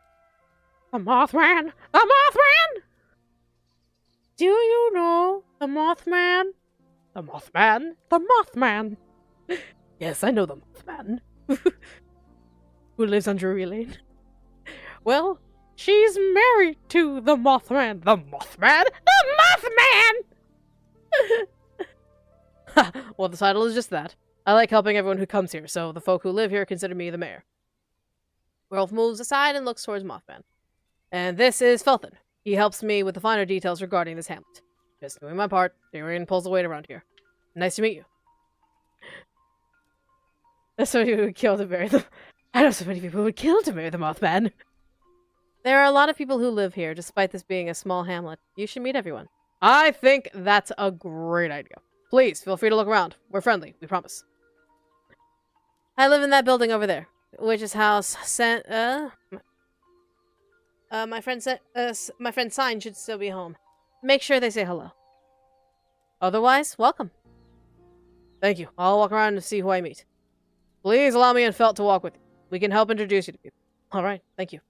The Mothman! The Mothman! Do you know the Mothman? The Mothman? The Mothman! Yes, I know the Mothman. Who lives on Drury Lane. Well, she's married to the Mothman. The Mothman? The Mothman! Well, the title is just that. I like helping everyone who comes here, so the folk who live here consider me the mayor. Werewolf moves aside and looks towards Mothman. And this is Felton. He helps me with the finer details regarding this hamlet. Just doing my part. Darian pulls the weight around here. Nice to meet you. There's so many people who would kill to marry them. I know so many people who would kill to marry the Mothman. There are a lot of people who live here, despite this being a small hamlet. You should meet everyone. I think that's a great idea. Please, feel free to look around. We're friendly, we promise. I live in that building over there. Witch's house sent, my friend Sign should still be home. Make sure they say hello. Otherwise, welcome. Thank you. I'll walk around and see who I meet. Please allow me and Felt to walk with you. We can help introduce you to people. Alright, thank you.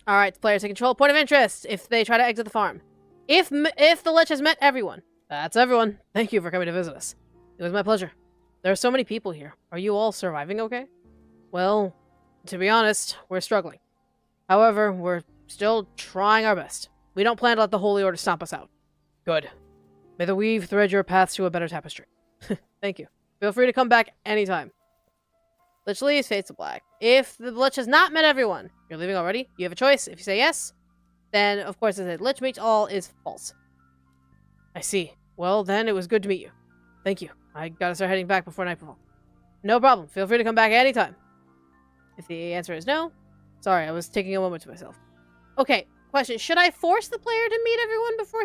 Alright, players take control. Point of interest if they try to exit the farm. If the Lich has met everyone. That's everyone. Thank you for coming to visit us. It was my pleasure. There are so many people here. Are you all surviving okay? Well, to be honest, we're struggling. However, we're still trying our best. We don't plan to let the Holy Order stomp us out. Good. May the weave thread your paths to a better tapestry. Thank you. Feel free to come back anytime. Lich leaves, fades to black. If the Lich has not met everyone, you're leaving already? You have a choice. If you say yes, then, of course, it says Lich meets all is false. I see. Well, then, it was good to meet you. Thank you. I gotta start heading back before nightfall. No problem. Feel free to come back anytime. If the answer is no, sorry, I was taking a moment to myself. Okay, question. Should I force the player to meet everyone before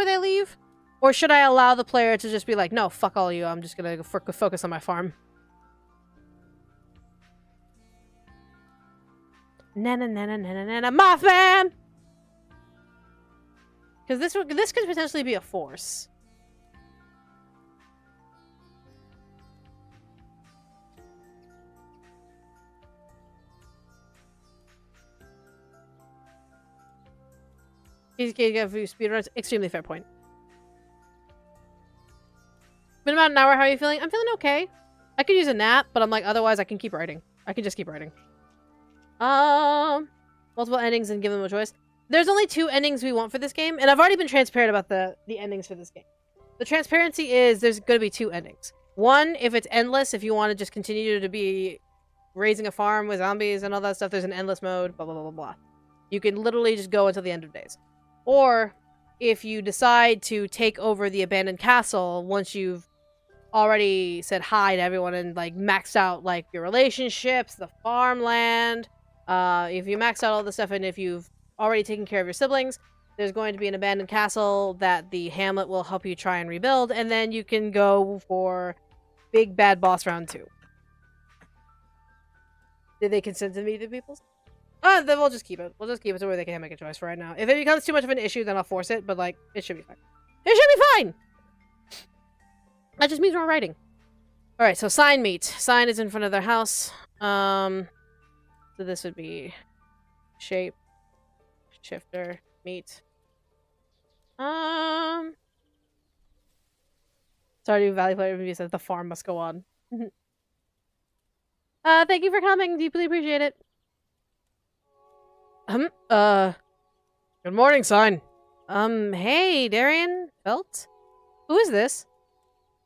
they leave? Or should I allow the player to just be like, no, fuck all of you, I'm just gonna focus on my farm. Na-na-na-na-na-na-na, Mothman! Because this could potentially be a force. He's getting a few speedruns. Extremely fair point. Been about an hour. How are you feeling? I'm feeling okay. I could use a nap, but I'm like, otherwise I can keep writing. I can just keep writing. Multiple endings and give them a choice. There's only 2 endings we want for this game, and I've already been transparent about the endings for this game. The transparency is there's going to be 2 endings. One, if it's endless, if you want to just continue to be raising a farm with zombies and all that stuff, there's an endless mode, blah, blah, blah, blah, blah. You can literally just go until the end of days. Or, if you decide to take over the abandoned castle once you've already said hi to everyone and, like, maxed out, like, your relationships, the farmland, if you max out all the stuff and if you've already taken care of your siblings, there's going to be an abandoned castle that the hamlet will help you try and rebuild, and then you can go for Big Bad Boss Round 2. Did they consent to meet the peoples? Then we'll just keep it. We'll just keep it to where they can make a choice for right now. If it becomes too much of an issue, then I'll force it, but, like, it should be fine. It should be fine! That just means we're writing. Alright, so Sign meet. Sign is in front of their house. So this would be shape, shifter, meet. Sorry, Valley Player Review says the farm must go on. Thank you for coming. Deeply appreciate it. Good morning, Sign. Hey, Darian? Felt? Who is this?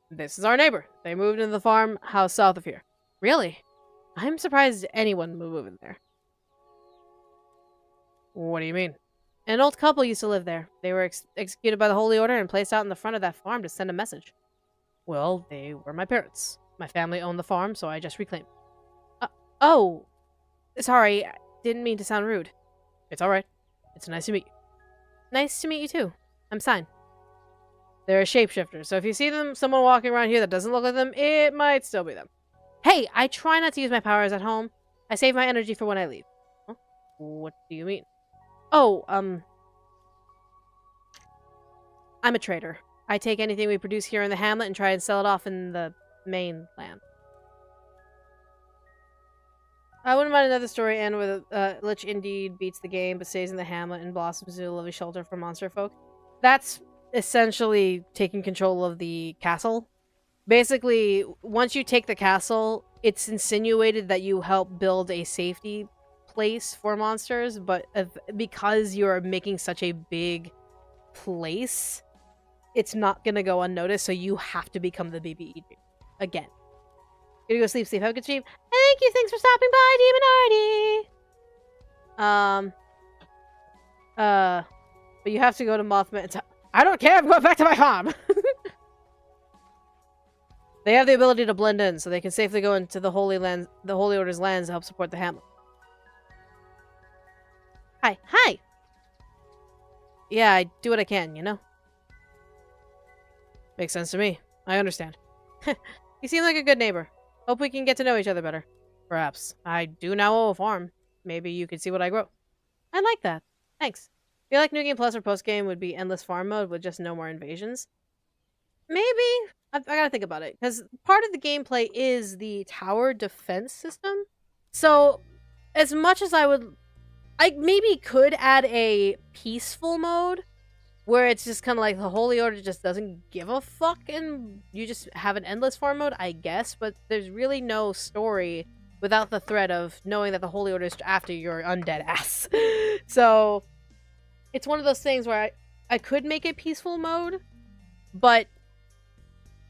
This is our neighbor. They moved into the farmhouse south of here. Really? I'm surprised anyone would move in there. What do you mean? An old couple used to live there. They were executed by the Holy Order and placed out in the front of that farm to send a message. Well, they were my parents. My family owned the farm, so I just reclaimed it. Oh! Sorry, I didn't mean to sound rude. It's alright. It's nice to meet you. Nice to meet you too. I'm Sign. They're a shapeshifter, so if you see someone walking around here that doesn't look like them, it might still be them. Hey, I try not to use my powers at home. I save my energy for when I leave. Huh? What do you mean? Oh, I'm a traitor. I take anything we produce here in the hamlet and try and sell it off in the mainland. I wouldn't mind another story end with Lich indeed beats the game but stays in the hamlet and blossoms into a lovely shelter for monster folk. That's essentially taking control of the castle. Basically, once you take the castle, it's insinuated that you help build a safety place for monsters, but because you're making such a big place, it's not gonna go unnoticed, so you have to become the BBEG. Again. Gonna go sleep, have a good stream. Thank you, thanks for stopping by, Demonardi! But you have to go to Mothman. I don't care, I'm going back to my farm! They have the ability to blend in, so they can safely go into the Holy Order's lands to help support the hamlet. Hi. Hi! Yeah, I do what I can, you know? Makes sense to me. I understand. You seem like a good neighbor. Hope we can get to know each other better. Perhaps. I do now own a farm. Maybe you could see what I grow. I like that. Thanks. Feel like New Game Plus or post game would be endless farm mode with just no more invasions. Maybe. I gotta think about it. Because part of the gameplay is the tower defense system. So, as much as I maybe could add a peaceful mode where it's just kind of like the Holy Order just doesn't give a fuck and you just have an endless farm mode, I guess, but there's really no story without the threat of knowing that the Holy Order is after your undead ass. So, it's one of those things where I could make a peaceful mode, but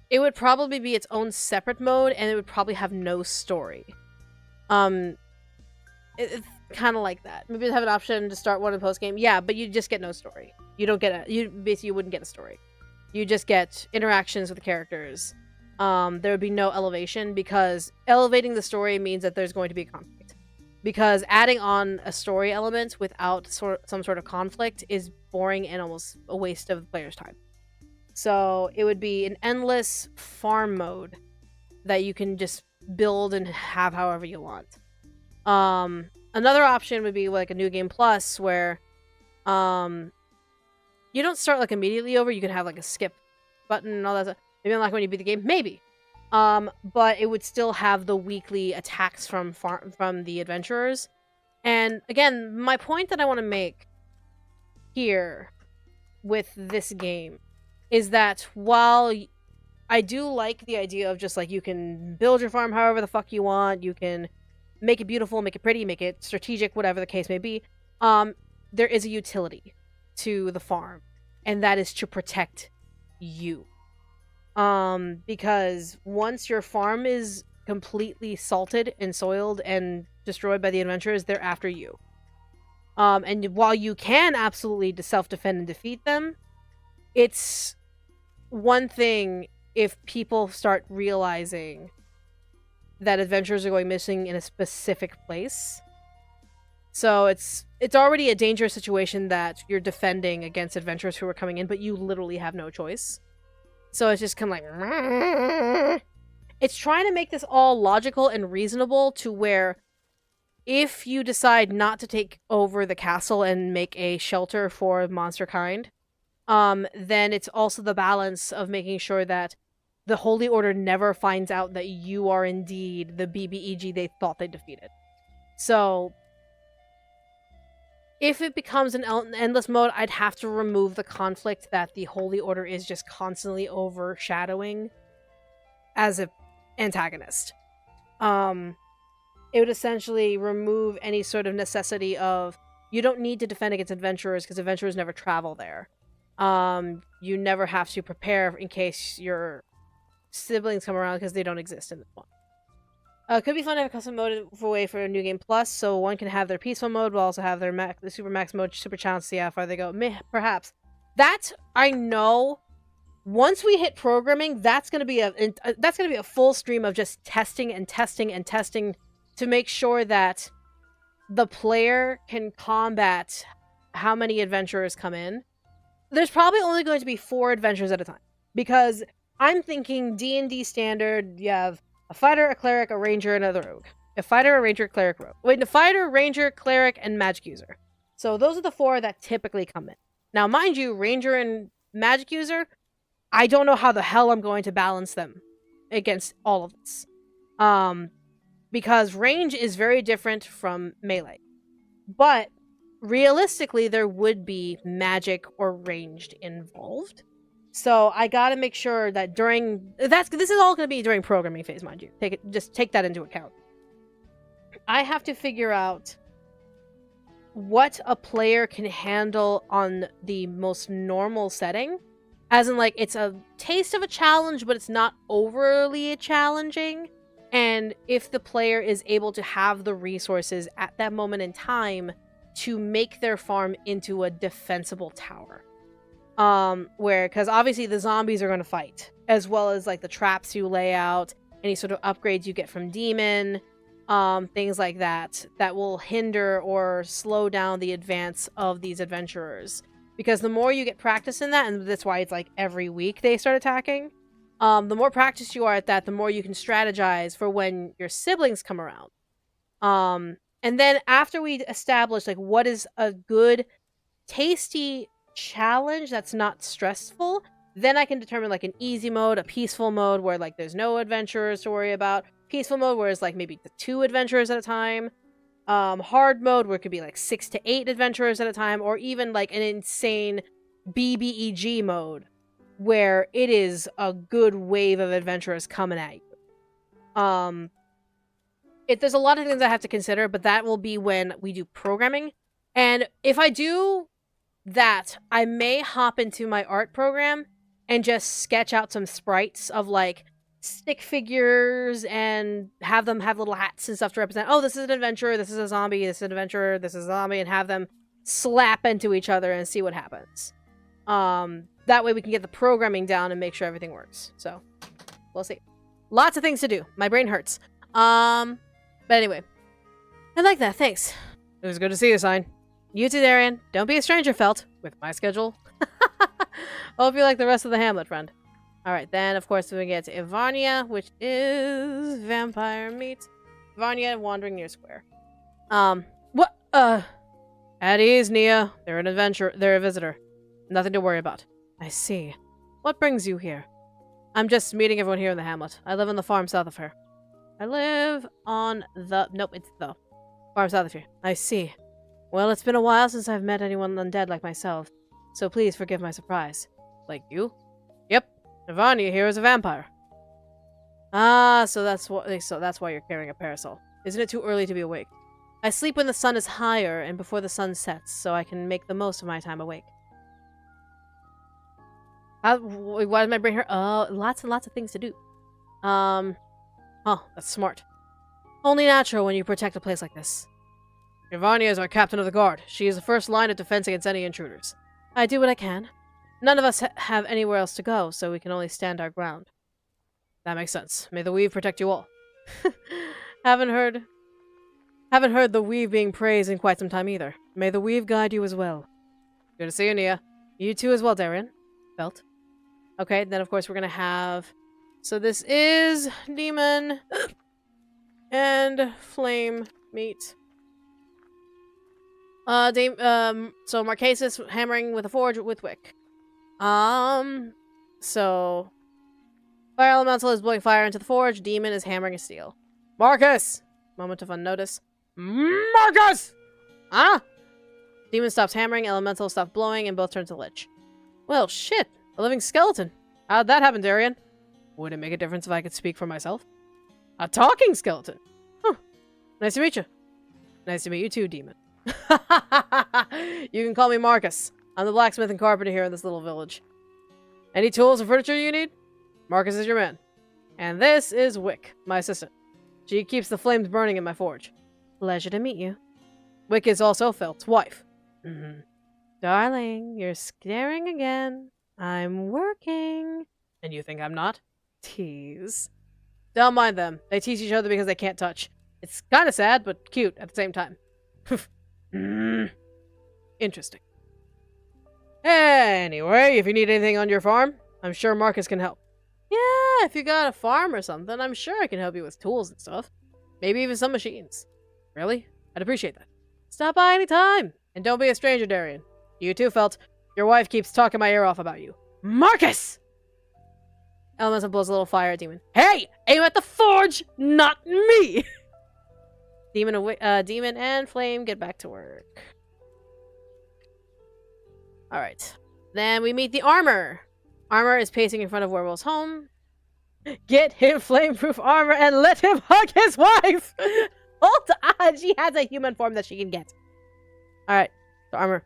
it would probably be its own separate mode and it would probably have no story. It's kind of like that. Maybe have an option to start one in post game. Yeah, but you just get no story. You don't get you wouldn't get a story. You just get interactions with the characters. There would be no elevation because elevating the story means that there's going to be a conflict. Because adding on a story element without some sort of conflict is boring and almost a waste of the player's time. So it would be an endless farm mode that you can just build and have however you want. Another option would be like a New Game Plus where you don't start like immediately over. You can have like a skip button and all that stuff. Maybe unlock when you beat the game. Maybe. But it would still have the weekly attacks from the adventurers. And again, my point that I want to make here with this game is that while I do like the idea of just like you can build your farm however the fuck you want, you can make it beautiful, make it pretty, make it strategic, whatever the case may be, there is a utility to the farm, and that is to protect you. Because once your farm is completely salted and soiled and destroyed by the adventurers, they're after you. And while you can absolutely self-defend and defeat them, it's one thing if people start realizing that adventurers are going missing in a specific place. So it's already a dangerous situation that you're defending against adventurers who are coming in, but you literally have no choice. So it's just kind of like... It's trying to make this all logical and reasonable to where if you decide not to take over the castle and make a shelter for monster kind, then it's also the balance of making sure that the Holy Order never finds out that you are indeed the BBEG they thought they defeated. So, if it becomes an endless mode, I'd have to remove the conflict that the Holy Order is just constantly overshadowing as an antagonist. It would essentially remove any sort of necessity of, you don't need to defend against adventurers because adventurers never travel there. You never have to prepare in case your siblings come around because they don't exist in this one. Could be fun to have a custom mode way for a New Game Plus, so one can have their peaceful mode, but also have their the super max mode, super challenge to see how far they go. Perhaps. That, I know, once we hit programming, that's gonna be a full stream of just testing and testing and testing to make sure that the player can combat how many adventurers come in. There's probably only going to be 4 adventurers at a time, because I'm thinking D&D standard, you have a fighter, a cleric, a ranger, and a rogue. A fighter, a ranger, cleric, rogue. Wait, a fighter, ranger, cleric, and magic user. So those are the 4 that typically come in. Now, mind you, ranger and magic user, I don't know how the hell I'm going to balance them against all of this. Because range is very different from melee. But realistically, there would be magic or ranged involved. So I gotta make sure that this is all gonna be during programming phase, mind you. Just take that into account. I have to figure out what a player can handle on the most normal setting. As in, like, it's a taste of a challenge, but it's not overly challenging. And if the player is able to have the resources at that moment in time to make their farm into a defensible tower. Because obviously the zombies are going to fight, as well as, like, the traps you lay out, any sort of upgrades you get from Demon, things like that will hinder or slow down the advance of these adventurers. Because the more you get practice in that, and that's why it's like every week they start attacking, the more practice you are at that, the more you can strategize for when your siblings come around. And then after we establish, like, what is a good, tasty challenge that's not stressful, then I can determine, like, an easy mode, a peaceful mode where, like, there's no adventurers to worry about, peaceful mode where it's, like, maybe 2 adventurers at a time, hard mode where it could be, like, 6 to 8 adventurers at a time, or even, like, an insane BBEG mode where it is a good wave of adventurers coming at you. There's a lot of things I have to consider, but that will be when we do programming. And if I do that, I may hop into my art program and just sketch out some sprites of, like, stick figures and have them have little hats and stuff to represent, oh, this is an adventurer, this is a zombie, this is an adventurer, this is a zombie, and have them slap into each other and see what happens. That way we can get the programming down and make sure everything works. So, we'll see. Lots of things to do. My brain hurts. But anyway. I like that, thanks. It was good to see you, Sign. You too, Darian. Don't be a stranger, Felt. With my schedule. Hope you like the rest of the Hamlet, friend. Alright, then, of course, we get to Ivarnia, which is vampire meat. Ivarnia wandering near square. What? At ease, Nia. They're an adventurer. They're a visitor. Nothing to worry about. I see. What brings you here? I'm just meeting everyone here in the hamlet. I live on the farm south of here. I live on the... Nope, it's the farm south of here. I see. Well, it's been a while since I've met anyone undead like myself, so please forgive my surprise. Like you? Yep. Ivania here is a vampire. Ah, so that's why you're carrying a parasol. Isn't it too early to be awake? I sleep when the sun is higher and before the sun sets, so I can make the most of my time awake. Why did my brain hurt? Oh, lots and lots of things to do. Oh, that's smart. Only natural when you protect a place like this. Ivania is our captain of the guard. She is the first line of defense against any intruders. I do what I can. None of us have anywhere else to go, so we can only stand our ground. That makes sense. May the weave protect you all. Haven't heard the weave being praised in quite some time either. May the weave guide you as well. Good to see you, Nia. You too as well, Darren. Belt. Okay, then of course we're gonna have... So this is Demon and Flame meat. So Marquesas hammering with a forge with Wick. So Fire Elemental is blowing fire into the forge. Demon is hammering a steel. Marcus! Moment of unnotice. Marcus! Ah! Demon stops hammering, Elemental stops blowing, and both turn to Lich. Well, shit. A living skeleton. How'd that happen, Darian? Would it make a difference if I could speak for myself? A talking skeleton! Huh. Nice to meet you. Nice to meet you too, Demon. You can call me Marcus. I'm the blacksmith and carpenter here in this little village. Any tools and furniture you need? Marcus is your man. And this is Wick, my assistant. She keeps the flames burning in my forge. Pleasure to meet you. Wick is also Felt's wife. Darling, you're staring again. I'm working. And you think I'm not? Tease. Don't mind them. They tease each other because they can't touch. It's kind of sad, but cute at the same time. Interesting. Anyway, if you need anything on your farm, I'm sure Marcus can help. Yeah, if you got a farm or something, I'm sure I can help you with tools and stuff. Maybe even some machines. Really? I'd appreciate that. Stop by anytime. And don't be a stranger, Darian. You too, Felt. Your wife keeps talking my ear off about you. Marcus! Elemental blows a little fire at Demon. Hey! Aim at the forge, not me! Demon and Flame get back to work. Alright. Then we meet the Armor. Armor is pacing in front of Werewolf's home. Get him flame-proof armor and let him hug his wife! Hold on! She has a human form that she can get. Alright. The Armor.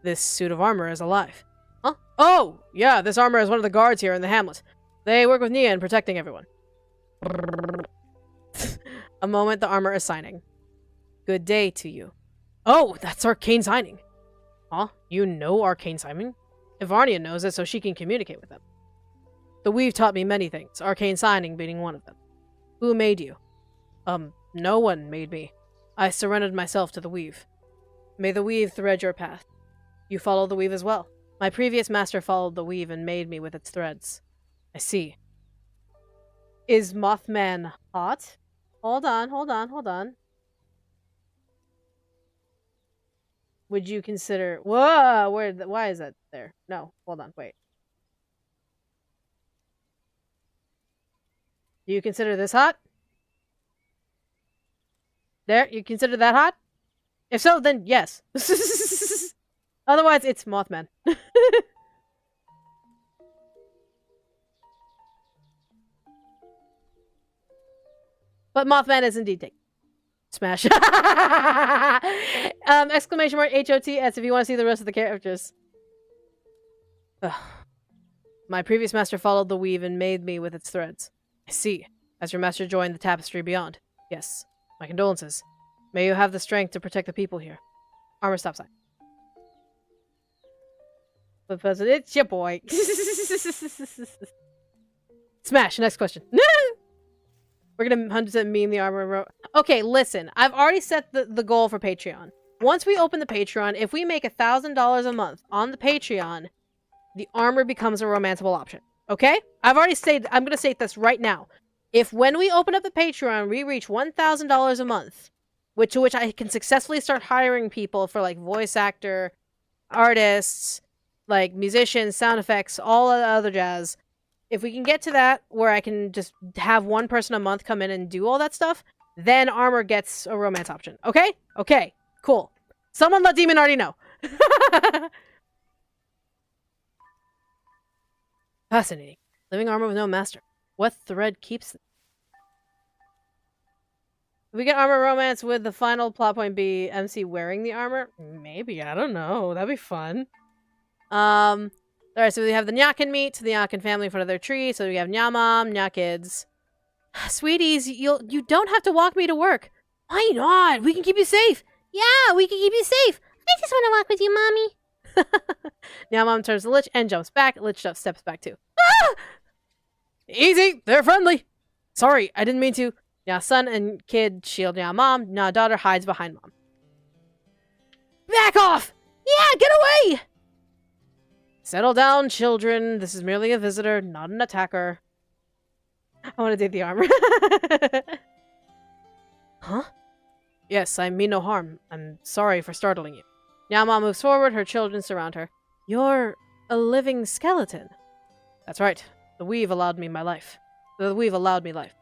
This suit of armor is alive. Huh? Oh! Yeah, this armor is one of the guards here in the hamlet. They work with Nia in protecting everyone. A moment, the Armor is signing. Good day to you. Oh, that's Arcane signing. Huh? You know Arcane signing? Ivarnia knows it so she can communicate with them. The Weave taught me many things, Arcane signing being one of them. Who made you? No one made me. I surrendered myself to the Weave. May the Weave thread your path. You follow the Weave as well. My previous master followed the Weave and made me with its threads. I see. Is Mothman hot? Hold on. Would you consider... Whoa! Why is that there? No, hold on, wait. Do you consider this hot? There, you consider that hot? If so, then yes. Otherwise, it's Mothman. But Mothman is indeed taken. Smash. Exclamation mark HOTS if you want to see the rest of the characters. Ugh. My previous master followed the Weave and made me with its threads. I see. As your master joined the tapestry beyond. Yes. My condolences. May you have the strength to protect the people here. Armor stop sign. But it's your boy. Smash. Next question. We're gonna 100% meme the Armor. Okay, listen. I've already set the goal for Patreon. Once we open the Patreon, if we make $1,000 a month on the Patreon, the Armor becomes a romanceable option. Okay? I'm gonna state this right now. If when we open up the Patreon, we reach $1,000 a month, which I can successfully start hiring people for like voice actor, artists, like musicians, sound effects, all of the other jazz. If we can get to that, where I can just have one person a month come in and do all that stuff, then Armor gets a romance option. Okay? Okay. Cool. Someone let Demon already know. Fascinating. Living Armor with no master. What thread keeps it? If we get Armor romance, would the final plot point be MC wearing the armor? Maybe. I don't know. That'd be fun. Alright, so we have the Nyakin meet, the Nyakin family in front of their tree. So we have Nya Mom, Nya Kids. Sweeties, you don't have to walk me to work. Why not? We can keep you safe. Yeah, we can keep you safe. I just want to walk with you, Mommy. Nya Mom turns to Lich and jumps back. Lich steps back too. Ah! Easy, they're friendly. Sorry, I didn't mean to. Nya Son and Kid shield Nya Mom. Nya Daughter hides behind Mom. Back off! Yeah, get away! Settle down, children. This is merely a visitor, not an attacker. I want to date the Armor. Huh? Yes, I mean no harm. I'm sorry for startling you. Nyama moves forward, her children surround her. You're a living skeleton. That's right. The Weave allowed me my life. The Weave allowed me life.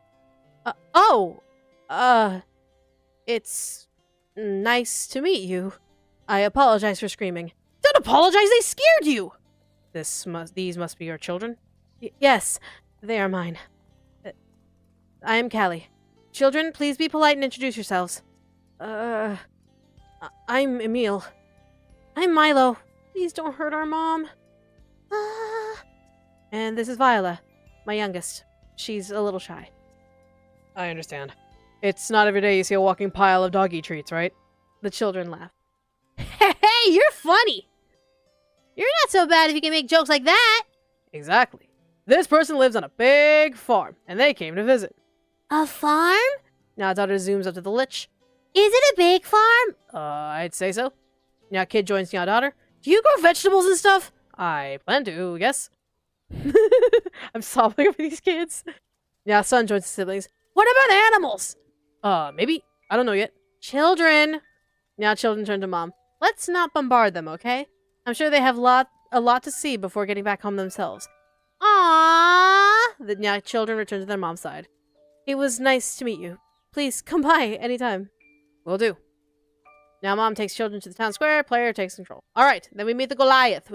It's nice to meet you. I apologize for screaming. Don't apologize, they scared you! These must be your children? Yes, they are mine. I am Callie. Children, please be polite and introduce yourselves. I'm Emil. I'm Milo. Please don't hurt our mom. And this is Viola, my youngest. She's a little shy. I understand. It's not every day you see a walking pile of doggy treats, right? The children laugh. Hey, you're funny! You're not so bad if you can make jokes like that! Exactly. This person lives on a big farm, and they came to visit. A farm? Now daughter zooms up to the Lich. Is it a big farm? I'd say so. Now Kid joins Nya Daughter. Do you grow vegetables and stuff? I plan to, yes. I'm sobbing over these kids. Now Son joins the siblings. What about animals? Maybe. I don't know yet. Children. Now children turn to Mom. Let's not bombard them, okay? I'm sure they have a lot to see before getting back home themselves. Aww! The children return to their mom's side. It was nice to meet you. Please, come by anytime. Will do. Now mom takes children to the town square, player takes control. Alright, then we meet the Goliath.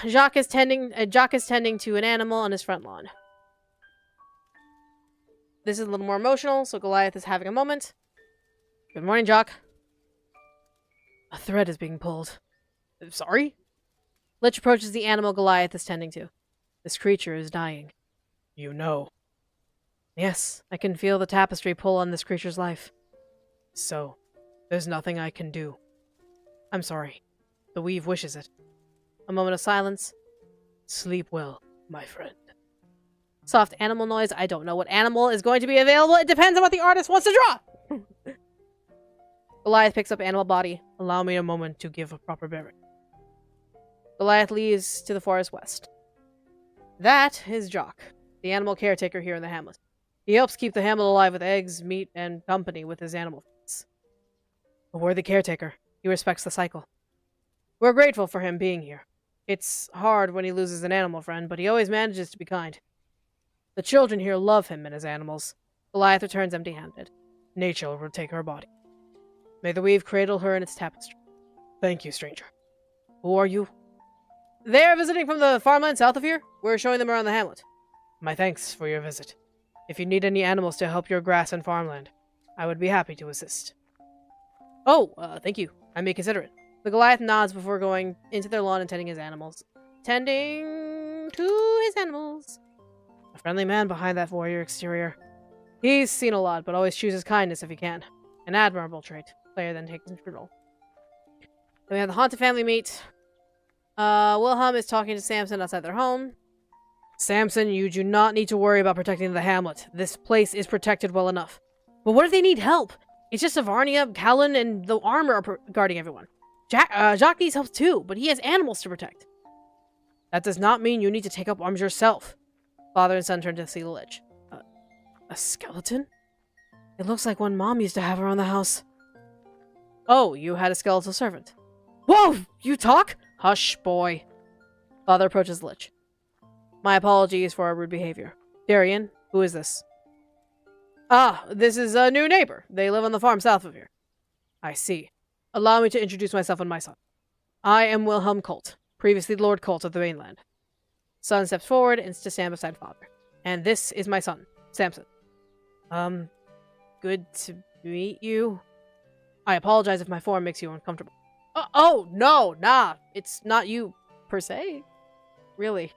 Jacques is tending to an animal on his front lawn. This is a little more emotional, so Goliath is having a moment. Good morning, Jock. A thread is being pulled. Sorry? Lich approaches the animal Goliath is tending to. This creature is dying. You know. Yes, I can feel the tapestry pull on this creature's life. So, there's nothing I can do. I'm sorry. The weave wishes it. A moment of silence. Sleep well, my friend. Soft animal noise. I don't know what animal is going to be available. It depends on what the artist wants to draw! Goliath picks up animal body. Allow me a moment to give a proper bearing. Goliath leaves to the forest west. That is Jock, the animal caretaker here in the hamlet. He helps keep the hamlet alive with eggs, meat, and company with his animal friends. A worthy caretaker. He respects the cycle. We're grateful for him being here. It's hard when he loses an animal friend, but he always manages to be kind. The children here love him and his animals. Goliath returns empty-handed. Nature will take her body. May the weave cradle her in its tapestry. Thank you, stranger. Who are you? They're visiting from the farmland south of here. We're showing them around the hamlet. My thanks for your visit. If you need any animals to help your grass and farmland, I would be happy to assist. Oh, thank you. I may consider it. The Goliath nods before going into their lawn and tending his animals. Tending to his animals. A friendly man behind that warrior exterior. He's seen a lot, but always chooses kindness if he can. An admirable trait. Player then takes control. Then we have the Haunted family meet. Wilhelm is talking to Samson outside their home. Samson, you do not need to worry about protecting the hamlet. This place is protected well enough. But what if they need help? It's just Savarnia, Callan, and the armor are guarding everyone. Jacques needs help too, but he has animals to protect. That does not mean you need to take up arms yourself. Father and son turn to see the Lich. A skeleton? It looks like one Mom used to have around the house. Oh, you had a skeletal servant. Whoa! You talk? Hush, boy. Father approaches the Lich. My apologies for our rude behavior. Darian, who is this? Ah, this is a new neighbor. They live on the farm south of here. I see. Allow me to introduce myself and my son. I am Wilhelm Colt, previously Lord Colt of the mainland. Son steps forward and to stand beside father. And this is my son, Samson. Good to meet you. I apologize if my form makes you uncomfortable. Oh, no, nah. It's not you, per se. Really.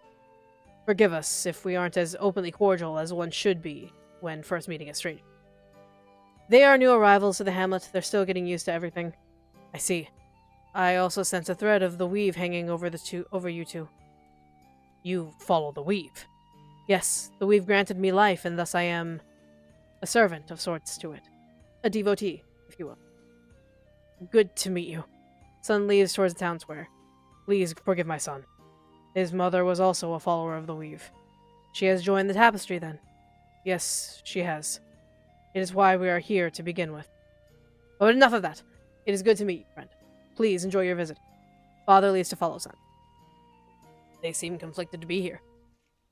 Forgive us if we aren't as openly cordial as one should be when first meeting a stranger. They are new arrivals to the hamlet. They're still getting used to everything. I see. I also sense a thread of the weave hanging over you two. You follow the weave. Yes, the weave granted me life, and thus I am a servant of sorts to it. A devotee, if you will. Good to meet you. Son leaves towards the town square. Please forgive my son. His mother was also a follower of the weave. She has joined the tapestry, then? Yes, she has. It is why we are here to begin with. But enough of that. It is good to meet you, friend. Please enjoy your visit. Father leaves to follow son. They seem conflicted to be here.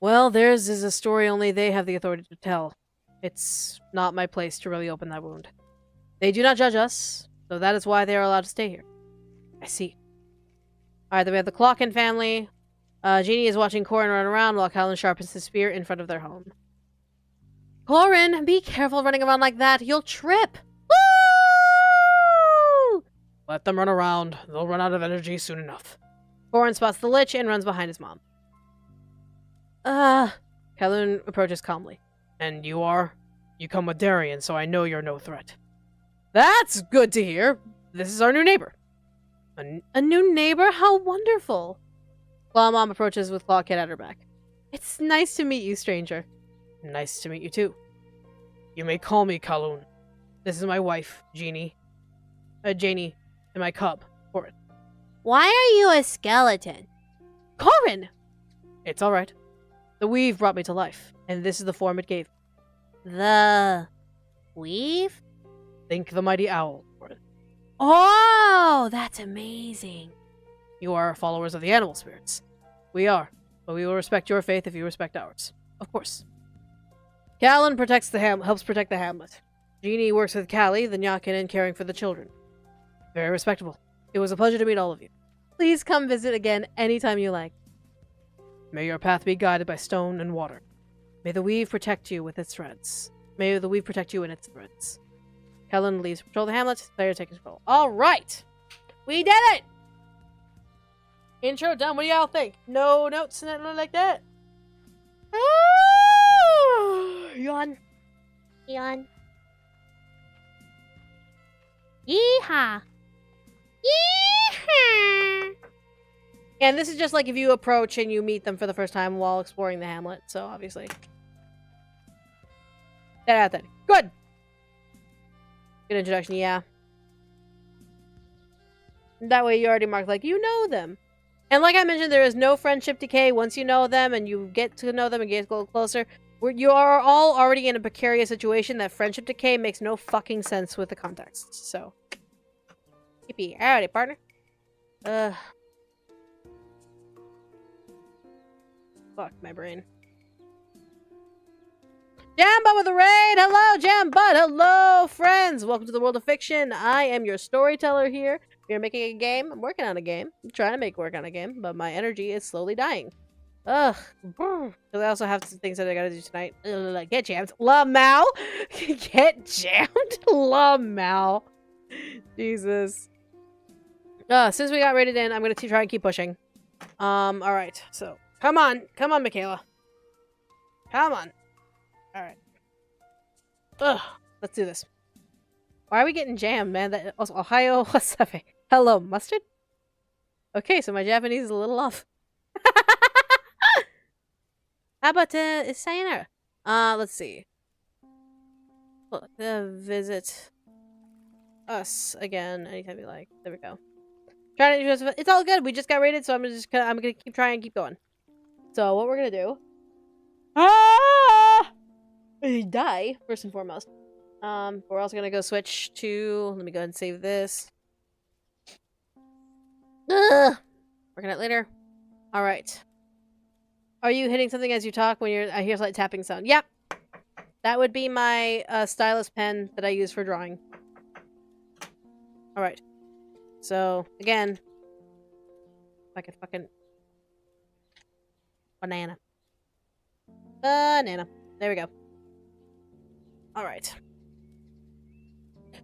Well, theirs is a story only they have the authority to tell. It's not my place to really open that wound. They do not judge us, so that is why they are allowed to stay here. I see. Alright, then we have the Clawkin family. Jeannie is watching Corin run around while Callan sharpens his spear in front of their home. Corin, be careful running around like that. You'll trip. Woo! Let them run around. They'll run out of energy soon enough. Corin spots the Lich and runs behind his mom. Callan approaches calmly. And you are? You come with Darian, so I know you're no threat. That's good to hear. This is our new neighbor. A new neighbor? How wonderful. Claw Mom approaches with Clawkin at her back. It's nice to meet you, stranger. Nice to meet you, too. You may call me Kaloon. This is my wife, Janie, and my cub, Corin. Why are you a skeleton? Corin! It's alright. The weave brought me to life, and this is the form it gave. The weave? Think the mighty owl, Corin. Oh, that's amazing. You are followers of the animal spirits. We are, but we will respect your faith if you respect ours. Of course. Callan protects helps protect the hamlet. Jeannie works with Callie, the Nyakin, in caring for the children. Very respectable. It was a pleasure to meet all of you. Please come visit again anytime you like. May your path be guided by stone and water. May the weave protect you with its threads. May the weave protect you in its threads. Helen leaves to patrol the hamlet. Player takes control. All right, we did it. Intro done. What do y'all think? No notes and nothing like that. Yawn. Yawn. Yeehaw. Yeehaw. And this is just like if you approach and you meet them for the first time while exploring the hamlet. So obviously, that. Good. Good introduction. Yeah. That way you already marked like you know them. And like I mentioned, there is no friendship decay once you know them and you get to know them and get a little closer. You are all already in a precarious situation that friendship decay makes no fucking sense with the context. So, yippee. Howdy, partner. Fuck my brain. Jamba with a raid! Hello, Jamba! Hello, friends! Welcome to the world of fiction. I am your storyteller here. We are making a game. I'm working on a game. I'm trying to work on a game, but my energy is slowly dying. Ugh. Because I also have some things that I gotta do tonight. Get jammed. La Mal! Get jammed? La Mal. Jesus. Since we got rated in, I'm gonna try and keep pushing. Alright. So, come on. Come on, Michaela. Come on. Alright. Ugh. Let's do this. Why are we getting jammed, man? That also Ohio wasabi. Hello, mustard? Okay, so my Japanese is a little off. How about sayonara? Let's see. Visit us again anytime you like. There we go. Trying to just, it's all good. We just got rated, so I'm gonna keep trying and keep going. So what we're gonna do? Die first and foremost. We're also gonna go switch to. Let me go ahead and save this. Working it later. All right. Are you hitting something as you talk when I hear slight tapping sound? Yep. That would be my stylus pen that I use for drawing. All right. So again, fucking banana. Banana. There we go. All right.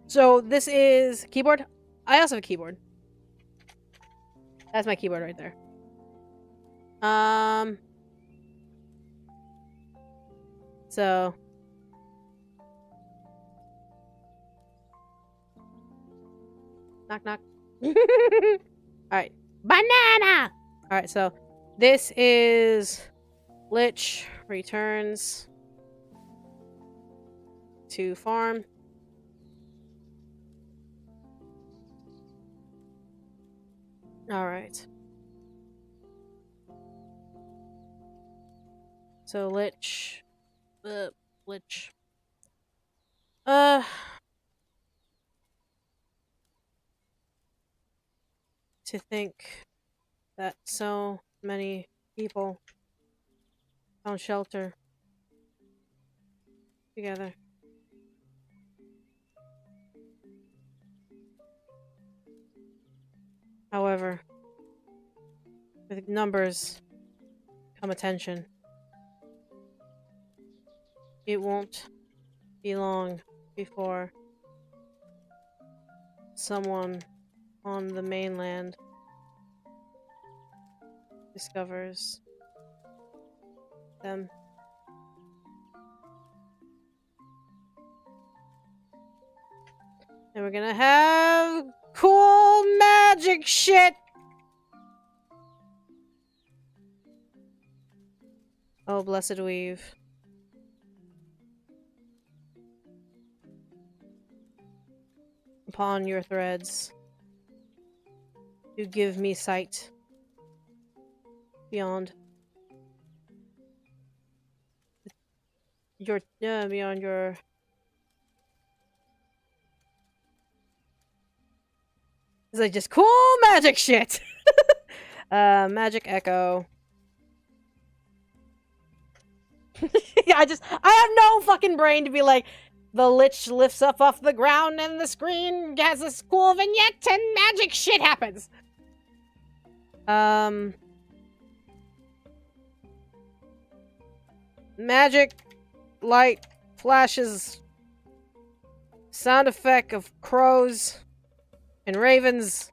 So this is keyboard. I also have a keyboard. That's my keyboard right there. So knock knock. Alright. Banana! Alright, so this is Lich returns to farm. Alright. So Lich. Lich. To think that so many people found shelter together. However, with numbers come attention. It won't be long before someone on the mainland discovers them. And we're gonna have cool magic shit! Oh, blessed weave. Upon your threads, you give me sight beyond beyond your it's like just cool magic shit. Magic echo. I have no fucking brain to be like, the lich lifts up off the ground and the screen has this cool vignette and magic shit happens. Magic light flashes, sound effect of crows and ravens,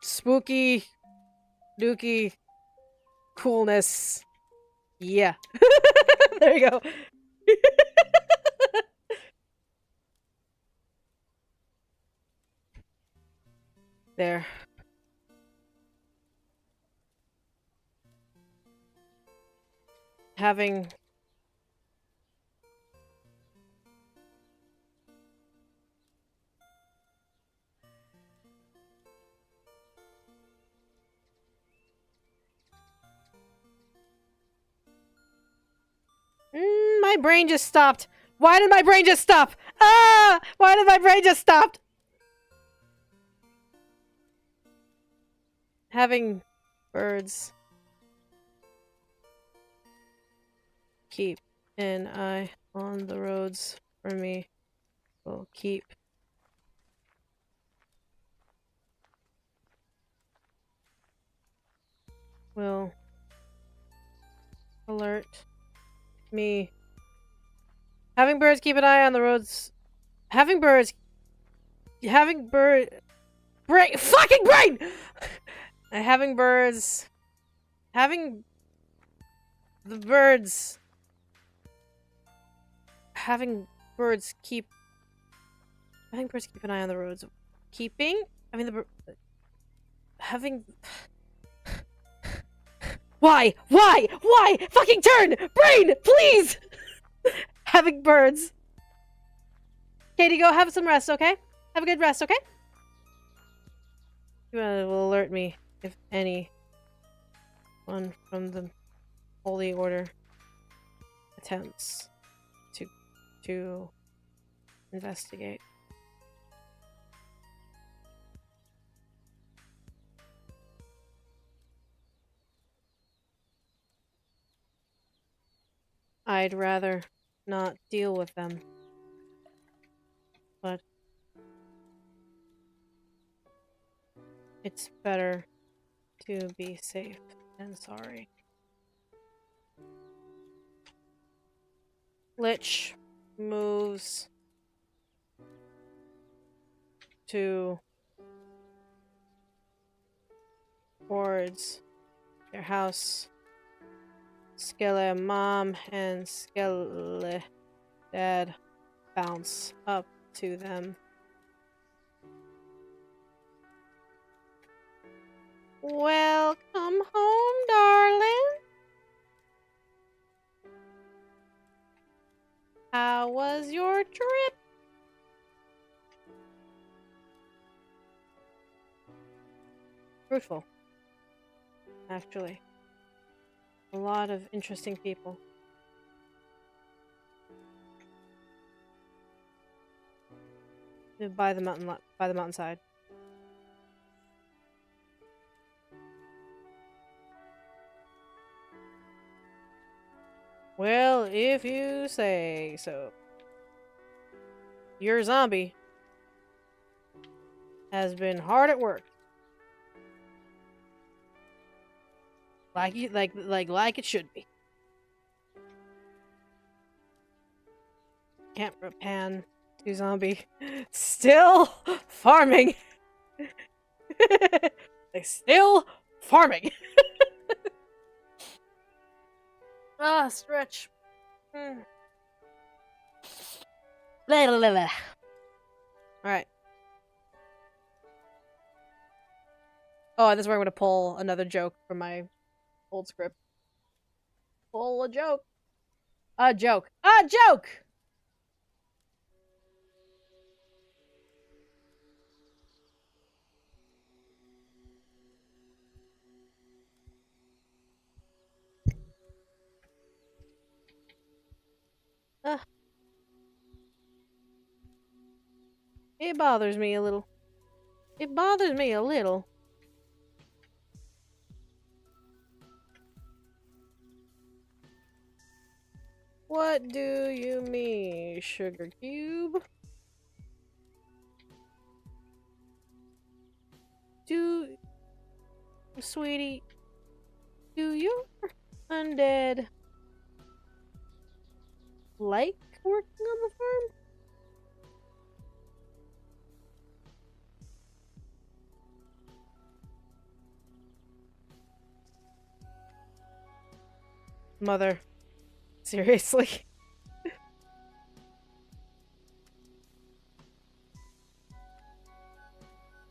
spooky, dooky coolness. Yeah. There you go. There. Having my brain just stopped. Why did my brain just stop? Ah! Why did my brain just stop? Having birds. Keep an eye on the roads for me. Will keep. Will alert me. Having birds keep an eye on the roads. Having bird. Brain. Fucking brain! Having birds. Having the birds. Having birds keep an eye on the roads. Keeping? I mean the having. Why? Why? Why? Fucking turn! Brain! Please! Having birds. Katie, go have some rest, okay? Have a good rest, okay? You will alert me if any one from the Holy Order attempts to investigate. I'd rather not deal with them. But it's better to be safe than sorry. Lich moves towards their house. Skele mom and Skele dad bounce up to them. Welcome home, darling. How was your trip? Fruitful. Actually. A lot of interesting people. By the mountainside. Well, if you say so. Your zombie has been hard at work. Like it should be. Can't pan to zombie. Still farming. Like still farming. Ah, stretch. Alright. Oh, and this is where I'm gonna pull another joke from my old script. Pull a joke. A joke. A joke! It bothers me a little. It bothers me a little. What do you mean, sugar cube? Sweetie, do you undead like working on the farm? Mother, seriously?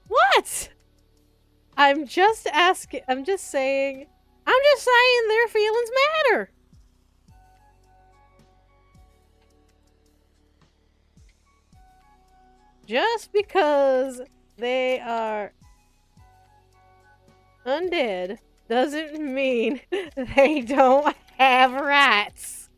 What? I'm just asking. I'm just saying their feelings matter. Just because they are undead doesn't mean they don't have rights.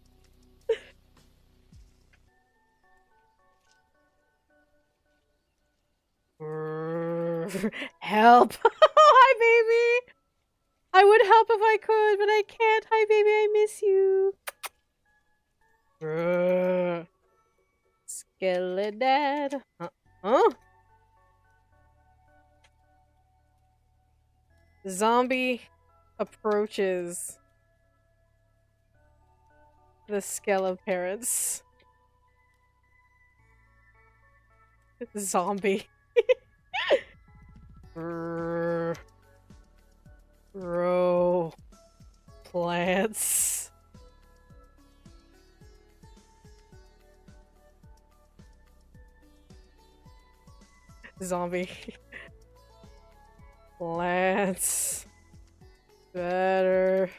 Help. Hi, baby. I would help if I could, but I can't. Hi, baby. I miss you. Skeledad. Huh? Zombie approaches the skeleton parents. Zombie. Grow plants. Zombie. Plants. Better.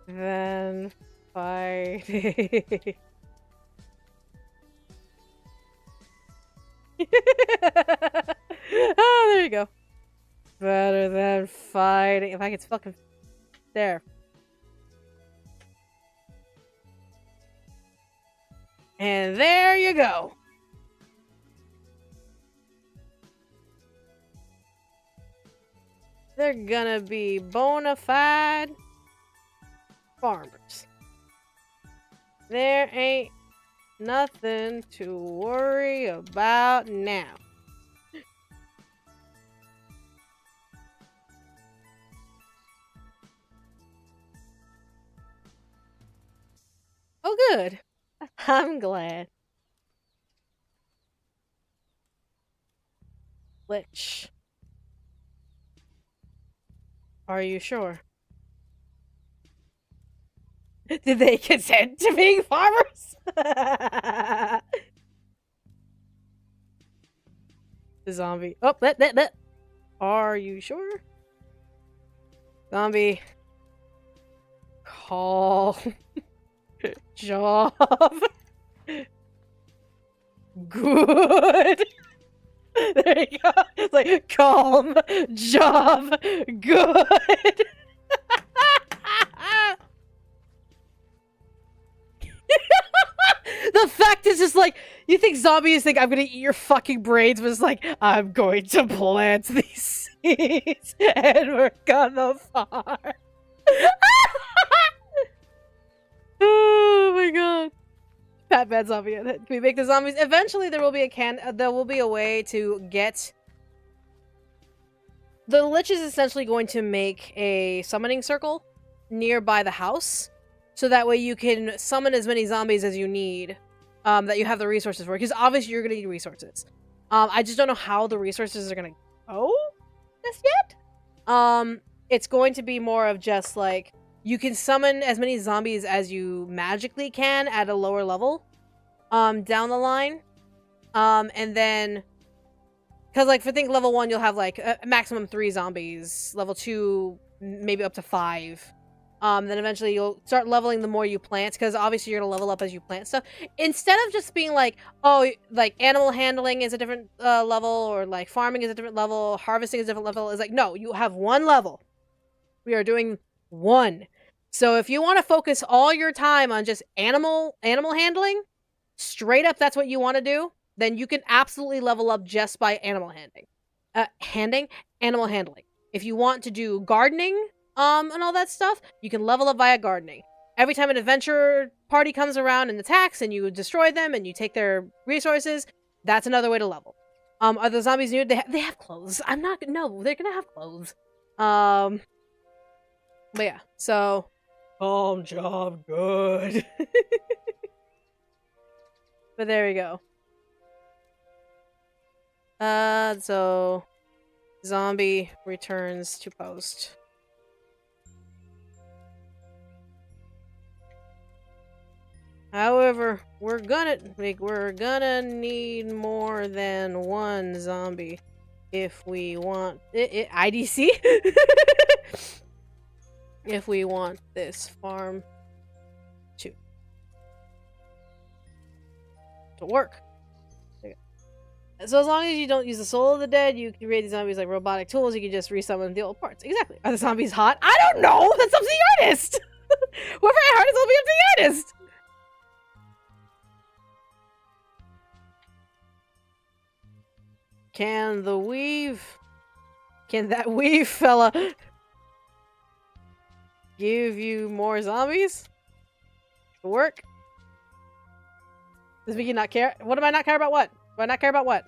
Than fighting. Oh, there you go. Better than fighting. If I could fucking... There. And there you go. They're gonna be bona fide farmers. There ain't nothing to worry about now. Oh, good. I'm glad. Lich. Are you sure? Did they consent to being farmers? The zombie. Oh, that. Are you sure? Zombie. Call. Job. Good. There you go. It's like calm. Job. Good. The fact is just like, you think zombies think I'm gonna eat your fucking brains, but it's like, I'm going to plant these seeds and we're gonna farm. Oh my god. Fat bad zombie. Can we make the zombies? Eventually there will be a way to get... The Lich is essentially going to make a summoning circle nearby the house, so that way you can summon as many zombies as you need, that you have the resources for. Because obviously you're going to need resources. I just don't know how the resources are going to go just yet. It's going to be more of just like, you can summon as many zombies as you magically can at a lower level, down the line. And then, because like for think level 1, you'll have like a maximum 3 zombies. Level 2, maybe up to 5. Then eventually you'll start leveling the more you plant, because obviously you're gonna level up as you plant stuff. Instead of just being like, oh, like animal handling is a different level, or like farming is a different level, harvesting is a different level. It's like, no, you have one level. We are doing one. So if you want to focus all your time on just animal handling, straight up that's what you want to do, then you can absolutely level up just by animal handling. Animal handling. If you want to do gardening, and all that stuff, you can level up via gardening. Every time an adventure party comes around and attacks, and you destroy them, and you take their resources, that's another way to level. Are the zombies new? They have clothes. No, they're gonna have clothes. But yeah, so job good. But there we go. So zombie returns to post. However, we're gonna need more than one zombie if we want IDC. If we want this farm to work. So as long as you don't use the soul of the dead, you can create these zombies like robotic tools. You can just resummon the old parts. Exactly. Are the zombies hot? I don't know. That's up to the artist. Whoever I heard is will be up to the artist. Can that weave fella give you more zombies to work? Does Mickey not care? What am I not care about? What? Do I not care about what?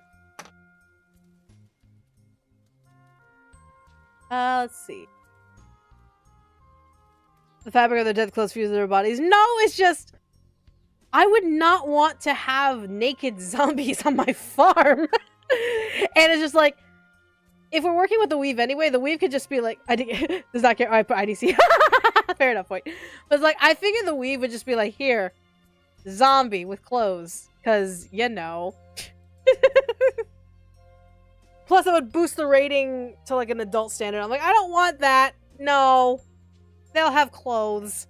Let's see. The fabric of their dead clothes fuse their bodies. No, it's just I would not want to have naked zombies on my farm. And it's just like, if we're working with the weave anyway, the weave could just be like, does not care. Oh, I put IDC. Fair enough point. But it's like, I figured the weave would just be like, here, zombie with clothes. Because, you know. Plus, it would boost the rating to like an adult standard. I'm like, I don't want that. No. They'll have clothes.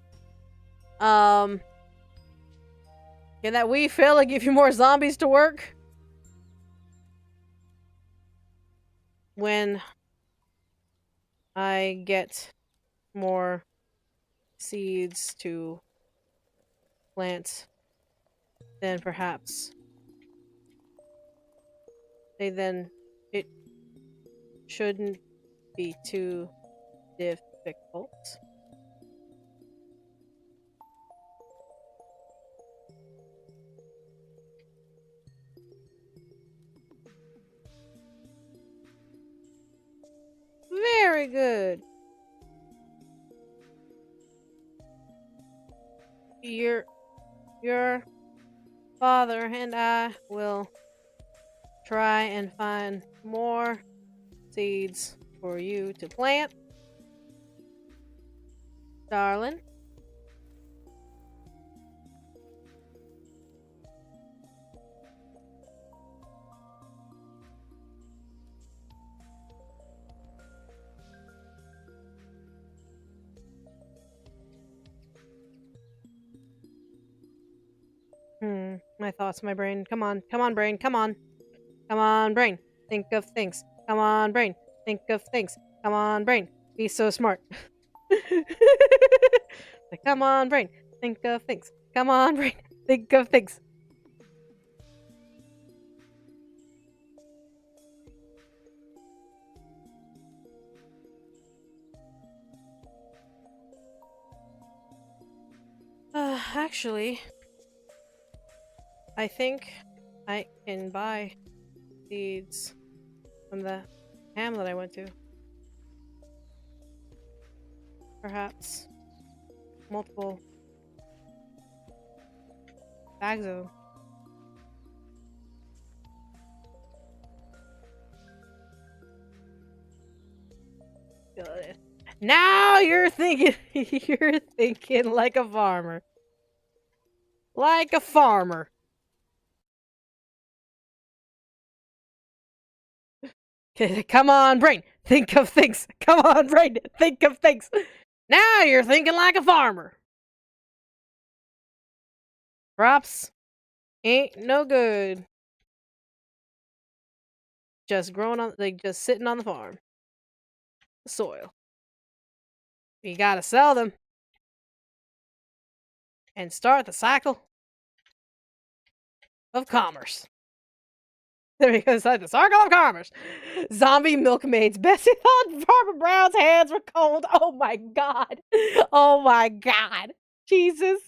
Can that weave fail and give you more zombies to work? When I get more seeds to plant, then perhaps it shouldn't be too difficult. Very good. Your father and I will try and find more seeds for you to plant, darling. My thoughts, my brain. Come on, brain, come on. Come on, brain. Think of things. Come on, brain. Think of things. Come on, brain. Be so smart. Like, come on, brain. Think of things. Come on, brain. Think of things. Actually, I think I can buy seeds from the hamlet I went to. Perhaps multiple bags of them. Good. Now you're thinking, you're thinking like a farmer. Like a farmer. Come on, brain. Think of things. Come on, brain. Think of things. Now you're thinking like a farmer. Crops ain't no good. Just growing on, like, just sitting on the farm. The soil. You gotta sell them. And start the cycle of commerce. There we go, inside the circle of commerce. Zombie milkmaids. Bessie thought Farmer Brown's hands were cold. Oh my god. Oh my god. Jesus.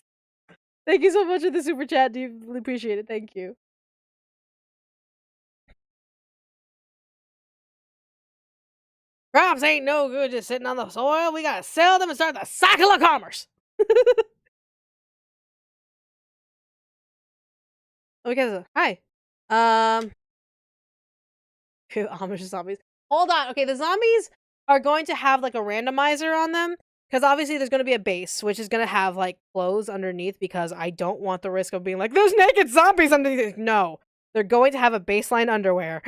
Thank you so much for the super chat. Deeply appreciate it. Thank you. Crops ain't no good just sitting on the soil. We gotta sell them and start the cycle of commerce. Okay, hi. Amish zombies. Hold on. Okay, the zombies are going to have like a randomizer on them because obviously there's going to be a base which is going to have like clothes underneath because I don't want the risk of being like there's naked zombies underneath. No, they're going to have a baseline underwear.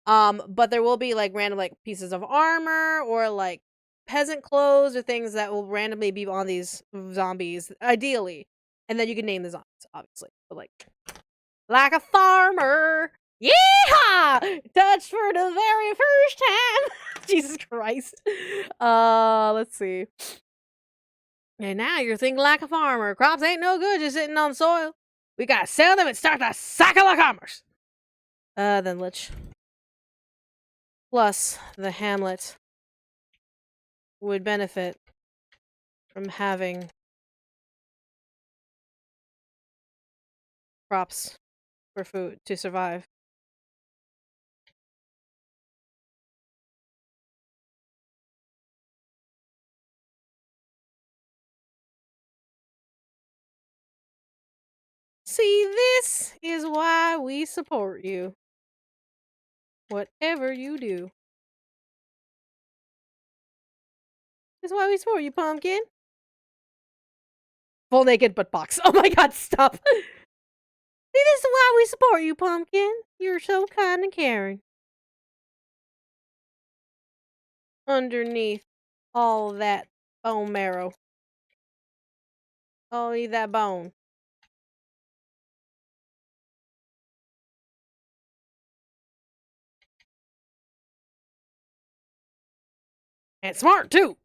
But there will be like random like pieces of armor or like peasant clothes or things that will randomly be on these zombies, ideally, and then you can name the zombies, obviously. But like a farmer. Yeehaw! Touched for the very first time. Jesus Christ. Let's see. And now you're thinking like a farmer. Crops ain't no good just sitting on soil. We gotta sell them and start the cycle of commerce. Then let's. Plus, the hamlet would benefit from having crops for food to survive. See, this is why we support you. Whatever you do. This is why we support you, pumpkin. Full naked butt box. Oh my god, stop. See, this is why we support you, pumpkin. You're so kind and caring. Underneath all that bone marrow. I'll eat that bone. And smart, too.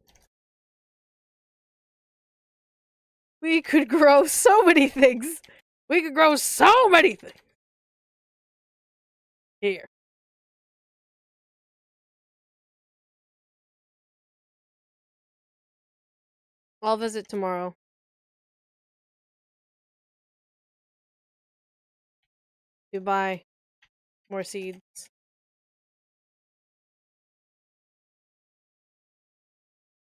We could grow so many things. We could grow so many things. Here. I'll visit tomorrow. To buy more seeds.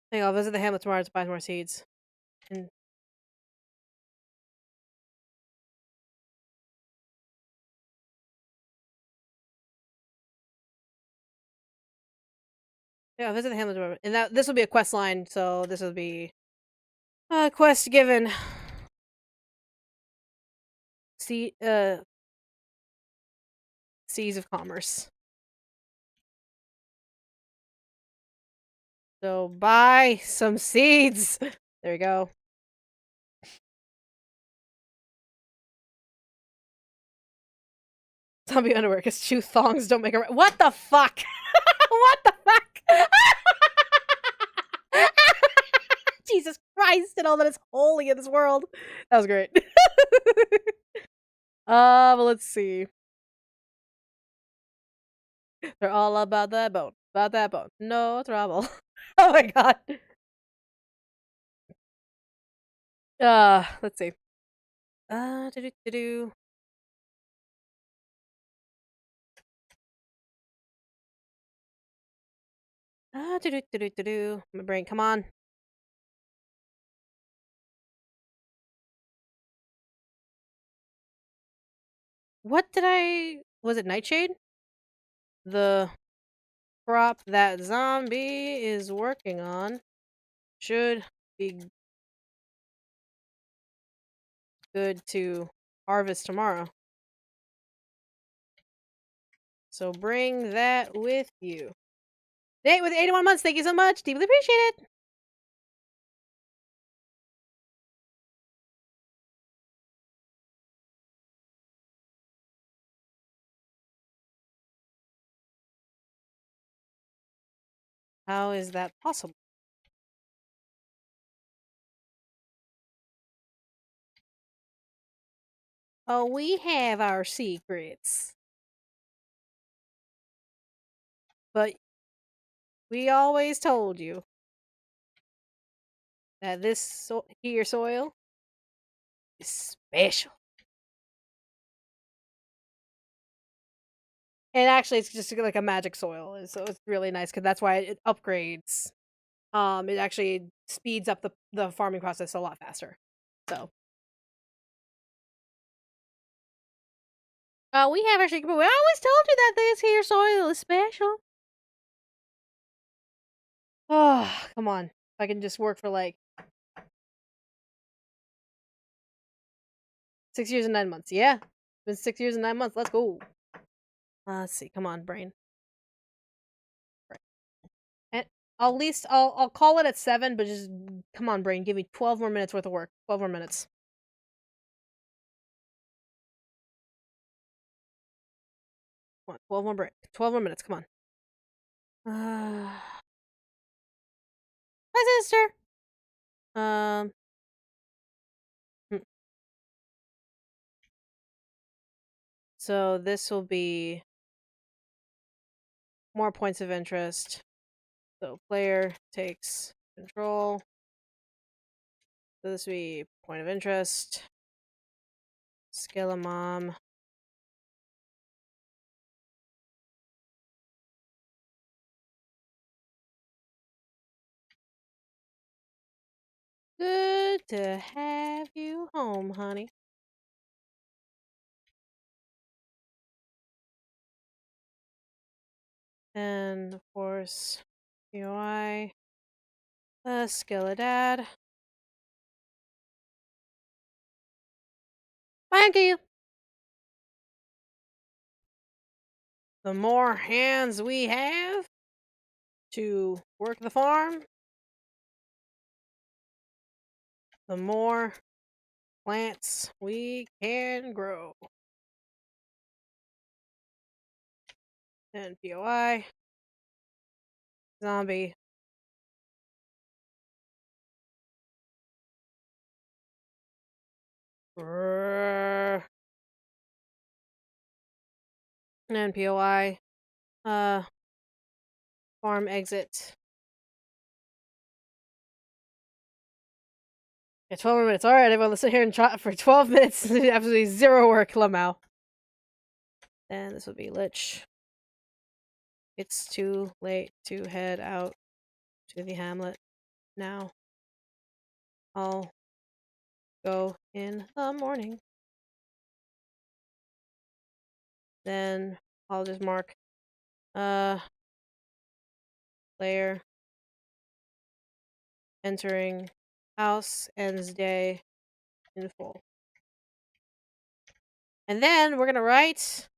I think I'll visit the hamlet tomorrow to buy more seeds. And yeah, I'll visit the hamlet tomorrow. And this will be a quest line, so this will be quest given. See, Seas of Commerce. So buy some seeds. There we go. Zombie underwear, because chew thongs don't make a what the fuck? What the fuck? Jesus Christ and all that is holy in this world. That was great. But let's see. They're all about that bone. About that bone. No trouble. Oh my god. Let's see. Do. Do. My brain, come on. What did I... Was it Nightshade? The crop that zombie is working on should be good to harvest tomorrow. So bring that with you. Nate with 81 months, thank you so much. Deeply appreciate it. How is that possible? Oh, we have our secrets. But we always told you that this here soil is special. And actually, it's just like a magic soil, so it's really nice because that's why it upgrades. It actually speeds up the farming process a lot faster. So, we have actually. We always told you that this here soil is special. Oh, come on! If I can just work for like 6 years and 9 months. Yeah, it's been 6 years and 9 months. Let's go. Let's see. Come on, brain. Right. And at least I'll call it at 7, but just come on, brain. Give me 12 more minutes worth of work. 12 more minutes. Come on, 12 more break. 12 more minutes. Come on. My sister. Um. hmm. So this will be more points of interest. So player takes control. So this will be point of interest. Mom. Good to have you home, honey. And of course, UI. Dad. Thank you. The more hands we have to work the farm, the more plants we can grow. And POI. Zombie. And POI. Farm exit. Yeah, 12 more minutes. Alright, everyone, let's sit here and try for 12 minutes. Absolutely zero work, Lamau. And this will be Lich. It's too late to head out to the hamlet now. I'll go in the morning. Then I'll just mark player entering house ends day in full. And then we're gonna write.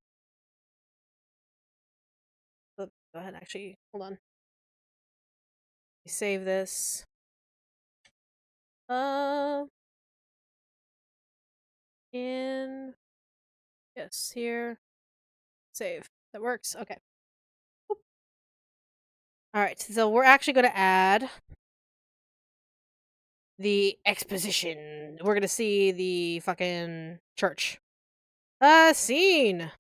Oh, go ahead, actually, hold on. Save this. In yes, here. Save. That works. Okay. Alright, so we're actually gonna add the exposition. We're gonna see the fucking church. Scene.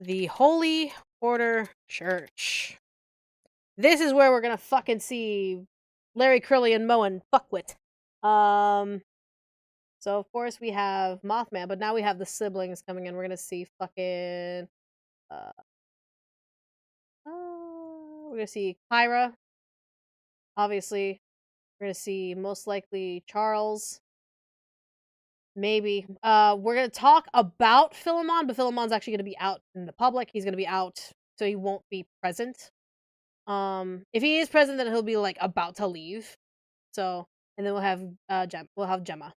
The Holy Order Church. This is where we're gonna fucking see Larry, Curly, and Moen fuckwit. So of course we have Mothman, but now we have the siblings coming in. We're gonna see fucking we're gonna see Kyra. Obviously, we're gonna see most likely Charles. Maybe. We're gonna talk about Philemon, but Philemon's actually gonna be out in the public. He's gonna be out, so he won't be present. If he is present, then he'll be like about to leave. So, and then we'll have Gemma.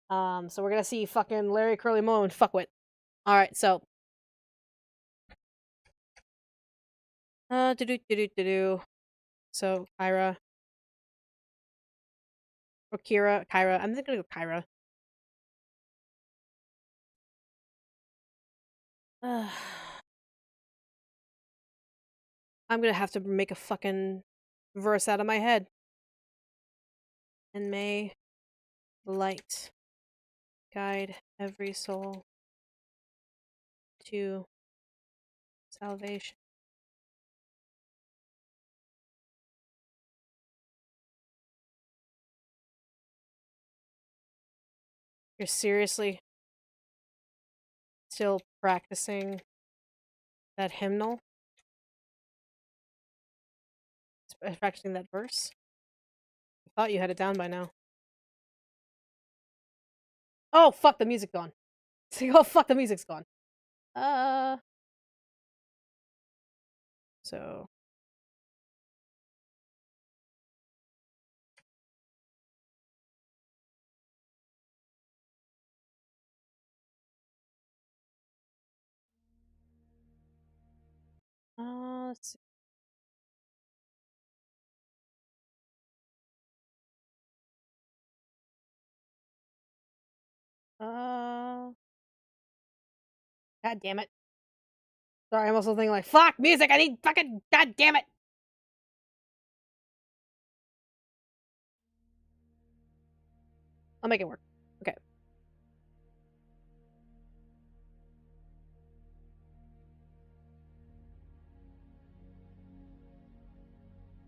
So we're gonna see fucking Larry, Curly, Moe, and fuckwit. All right, so. So Kyra. Or Kyra. I'm gonna go Kyra. I'm gonna have to make a fucking verse out of my head. And may the light guide every soul to salvation. You're seriously still practicing that hymnal? Practicing that verse? I thought you had it down by now. Oh, fuck, the music's gone. Oh, fuck, the music's gone. So... let's see. God damn it. Sorry, I'm also thinking like, fuck, music, I need fucking, god damn it! I'll make it work. Okay.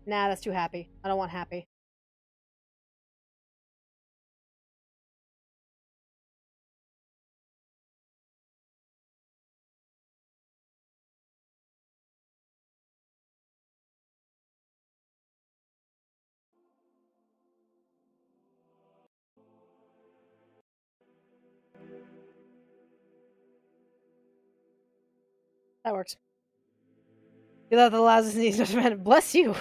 Nah, that's too happy. I don't want happy. That works. You love the allows us to use judgment. Bless you!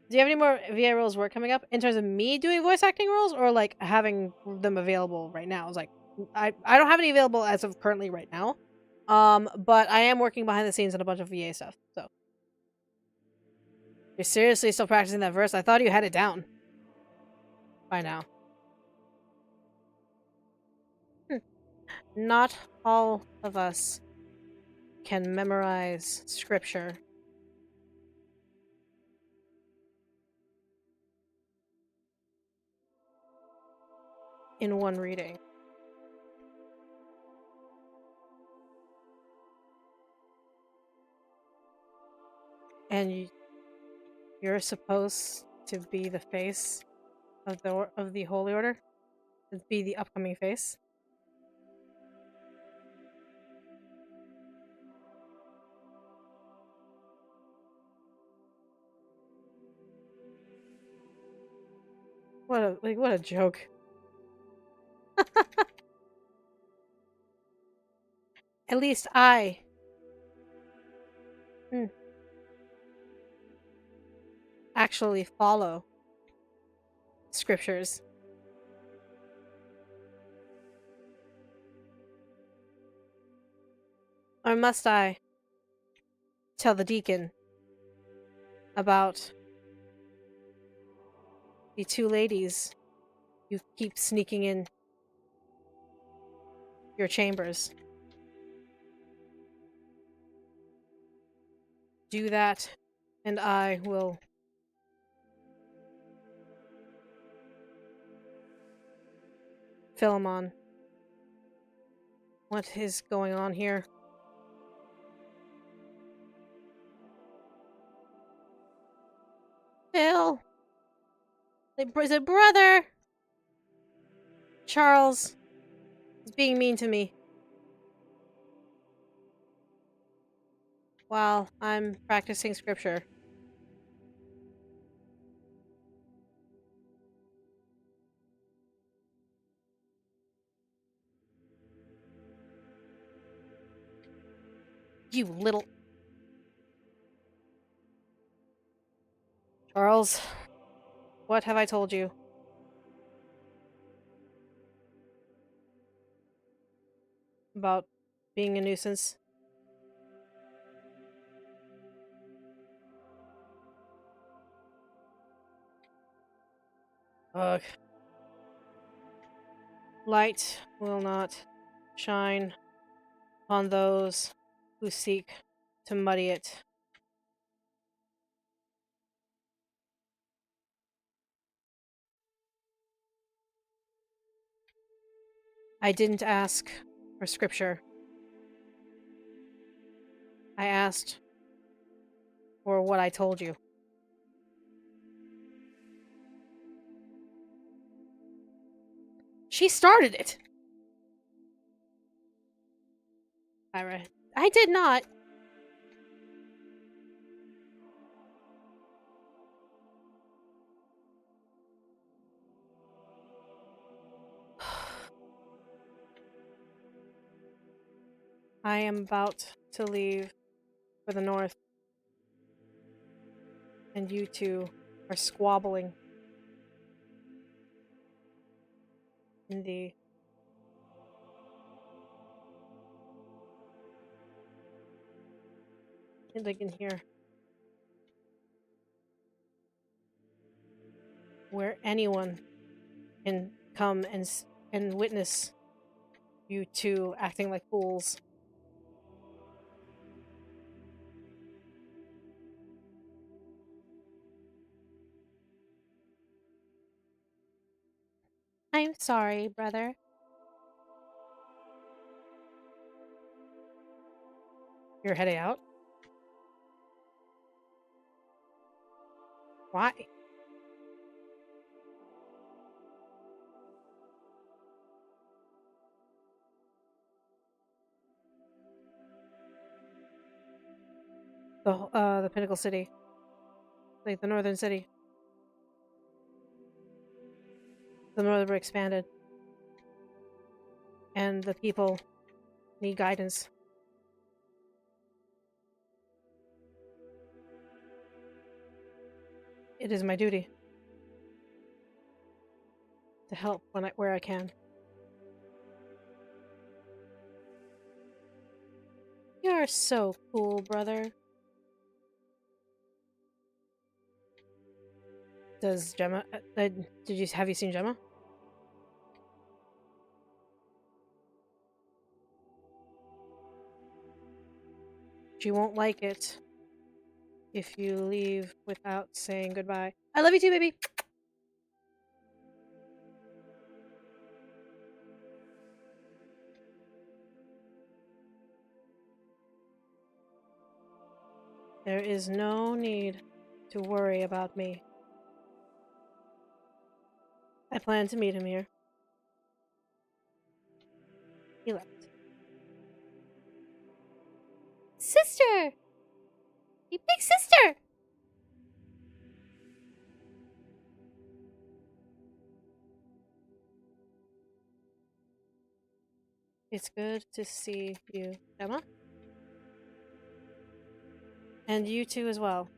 Do you have any more VA roles work coming up? In terms of me doing voice acting roles, or like having them available right now? It's like, I don't have any available as of currently right now. But I am working behind the scenes on a bunch of VA stuff, so. You're seriously still practicing that verse? I thought you had it down. By now. Not all of us can memorize scripture. In one reading. And you're supposed to be the face of the Holy Order? To be the upcoming face? What a joke. At least I actually follow scriptures. Or must I tell the deacon about the two ladies you keep sneaking in your chambers? Do that, and I will Philemon. What is going on here? Phil! Is it brother? Charles is being mean to me. While I'm practicing scripture. You little... Charles, what have I told you? About being a nuisance? Ugh. Light will not shine on those who seek to muddy it. I didn't ask for scripture. I asked for what I told you. She started it. Ira, I did not. I am about to leave for the north, and you two are squabbling in the in here, where anyone can come and witness you two acting like fools. I'm sorry, brother. You're heading out? Why? The Pinnacle City. Like the northern city. The northern expanded. And the people need guidance. It is my duty to help where I can. You're so cool, brother. Does Gemma? Have you seen Gemma? She won't like it if you leave without saying goodbye. I love you too, baby. There is no need to worry about me. I plan to meet him here. He left. Sister! You big sister! It's good to see you, Gemma. And you too as well.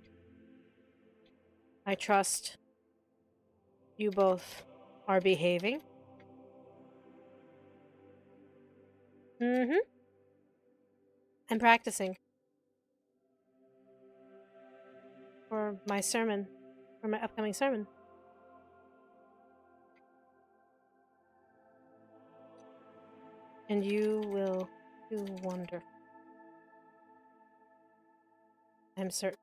I trust you both are behaving. Mm-hmm. I'm practicing. For my sermon. For my upcoming sermon. And you will do wonderful. I'm certain.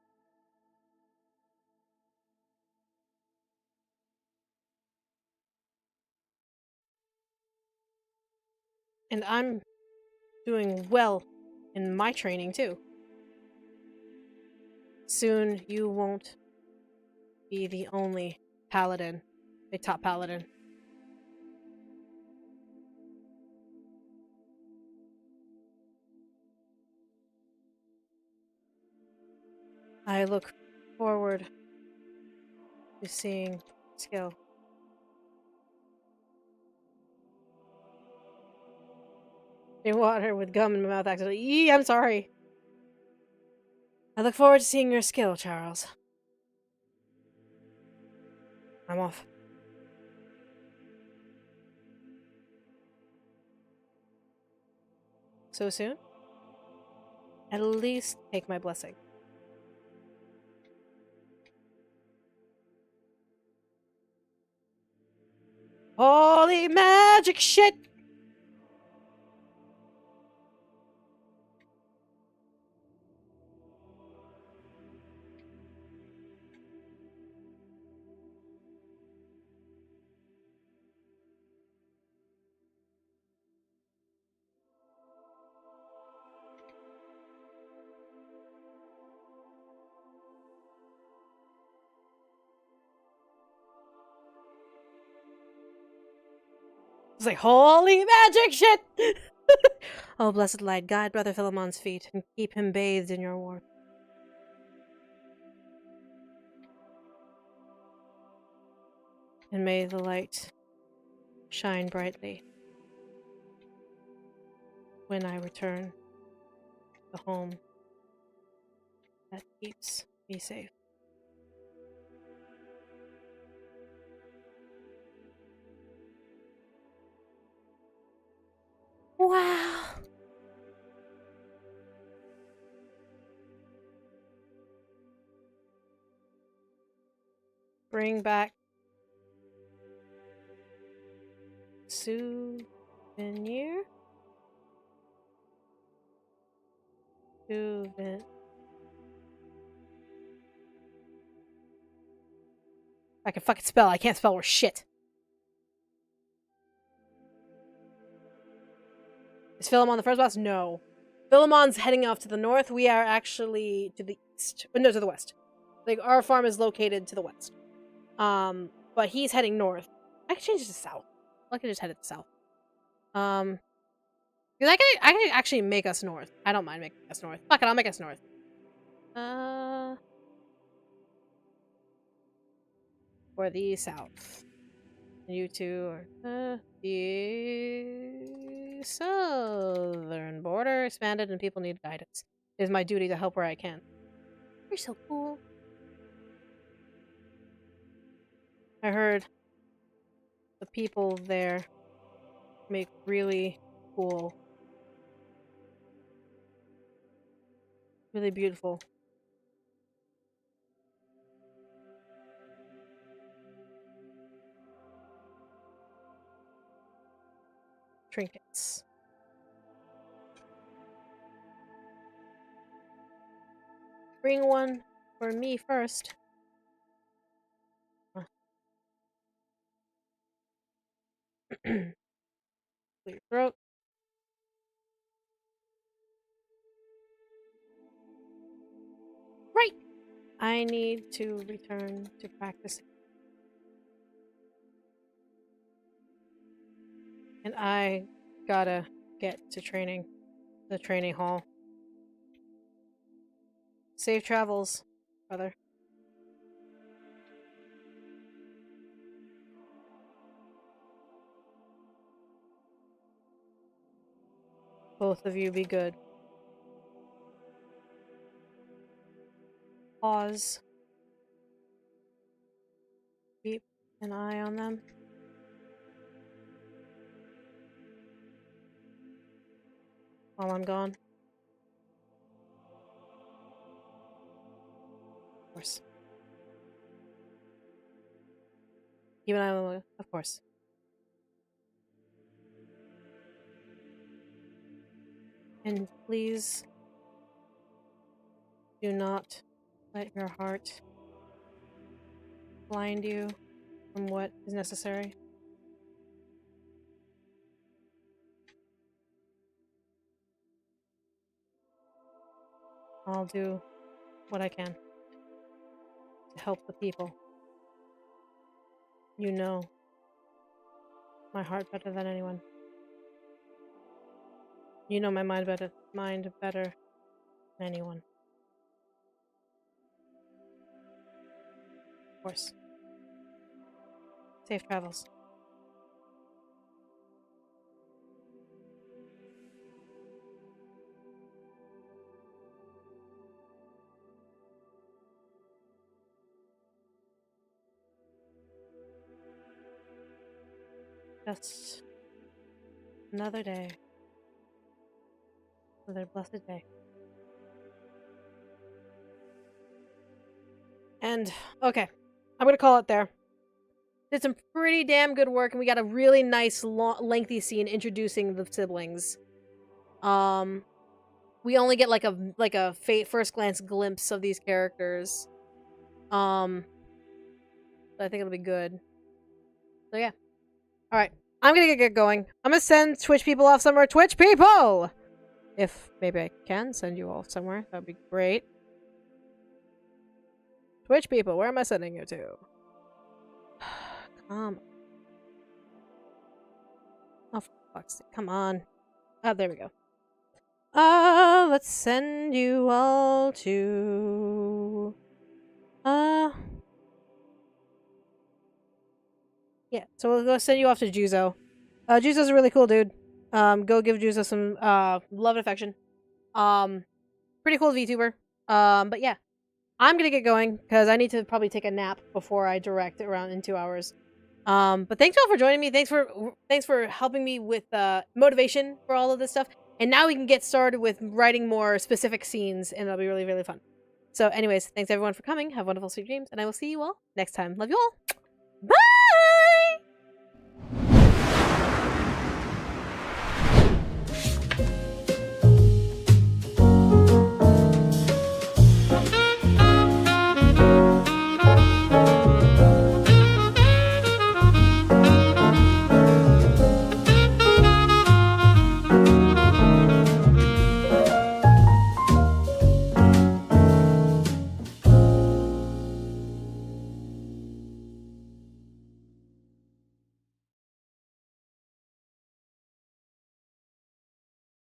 And I'm doing well in my training too. Soon you won't be the only paladin, a top paladin. I look forward to seeing skill. In water with gum in my mouth accidentally. Yee, I'm sorry. I look forward to seeing your skill, Charles. I'm off. So soon? At least take my blessing. Holy magic shit! It's like, holy magic shit! Oh, blessed light, guide Brother Philemon's feet, and keep him bathed in your warmth. And may the light shine brightly when I return to the home that keeps me safe. Wow. Bring back souvenir. I can fucking spell. I can't spell worth shit. Is Philemon the first boss? No. Philemon's heading off to the north. We are actually to the east. No, to the west. Like, our farm is located to the west. But he's heading north. I can change it to south. I can just head it to south. Because I can actually make us north. I don't mind making us north. Fuck it, I'll make us north. For the south. You two are the southern border expanded and people need guidance. It is my duty to help where I can. You're so cool. I heard the people there make really cool, really beautiful trinkets. Bring one for me first. Clear your throat. Right! I need to return to practicing. And I gotta get to training. The training hall. Safe travels, brother. Both of you be good. Pause. Keep an eye on them. While I'm gone. Of course. Keep an eye on them, of course. And please do not let your heart blind you from what is necessary. I'll do what I can to help the people. You know my heart better than anyone. You know my mind better than anyone. Of course. Safe travels. Just another day. Another blessed day. And, okay. I'm gonna call it there. Did some pretty damn good work, and we got a really nice, lengthy scene introducing the siblings. We only get like a first glance glimpse of these characters. But I think it'll be good. So yeah. Alright. I'm gonna get going. I'm gonna send Twitch people off somewhere. Twitch people! If maybe I can send you all somewhere. That'd be great. Twitch people, where am I sending you to? Come. Oh, for fuck's sake. Come on. Oh, there we go. Let's send you all to... Yeah, so we'll go send you off to Juzo. Juzo's a really cool dude. Go give Juzo some, love and affection. Pretty cool VTuber. But yeah. I'm gonna get going, because I need to probably take a nap before I direct around in 2 hours. But thanks all for joining me. Thanks for helping me with motivation for all of this stuff. And now we can get started with writing more specific scenes, and that'll be really, really fun. So anyways, thanks everyone for coming. Have wonderful sweet dreams, and I will see you all next time. Love you all!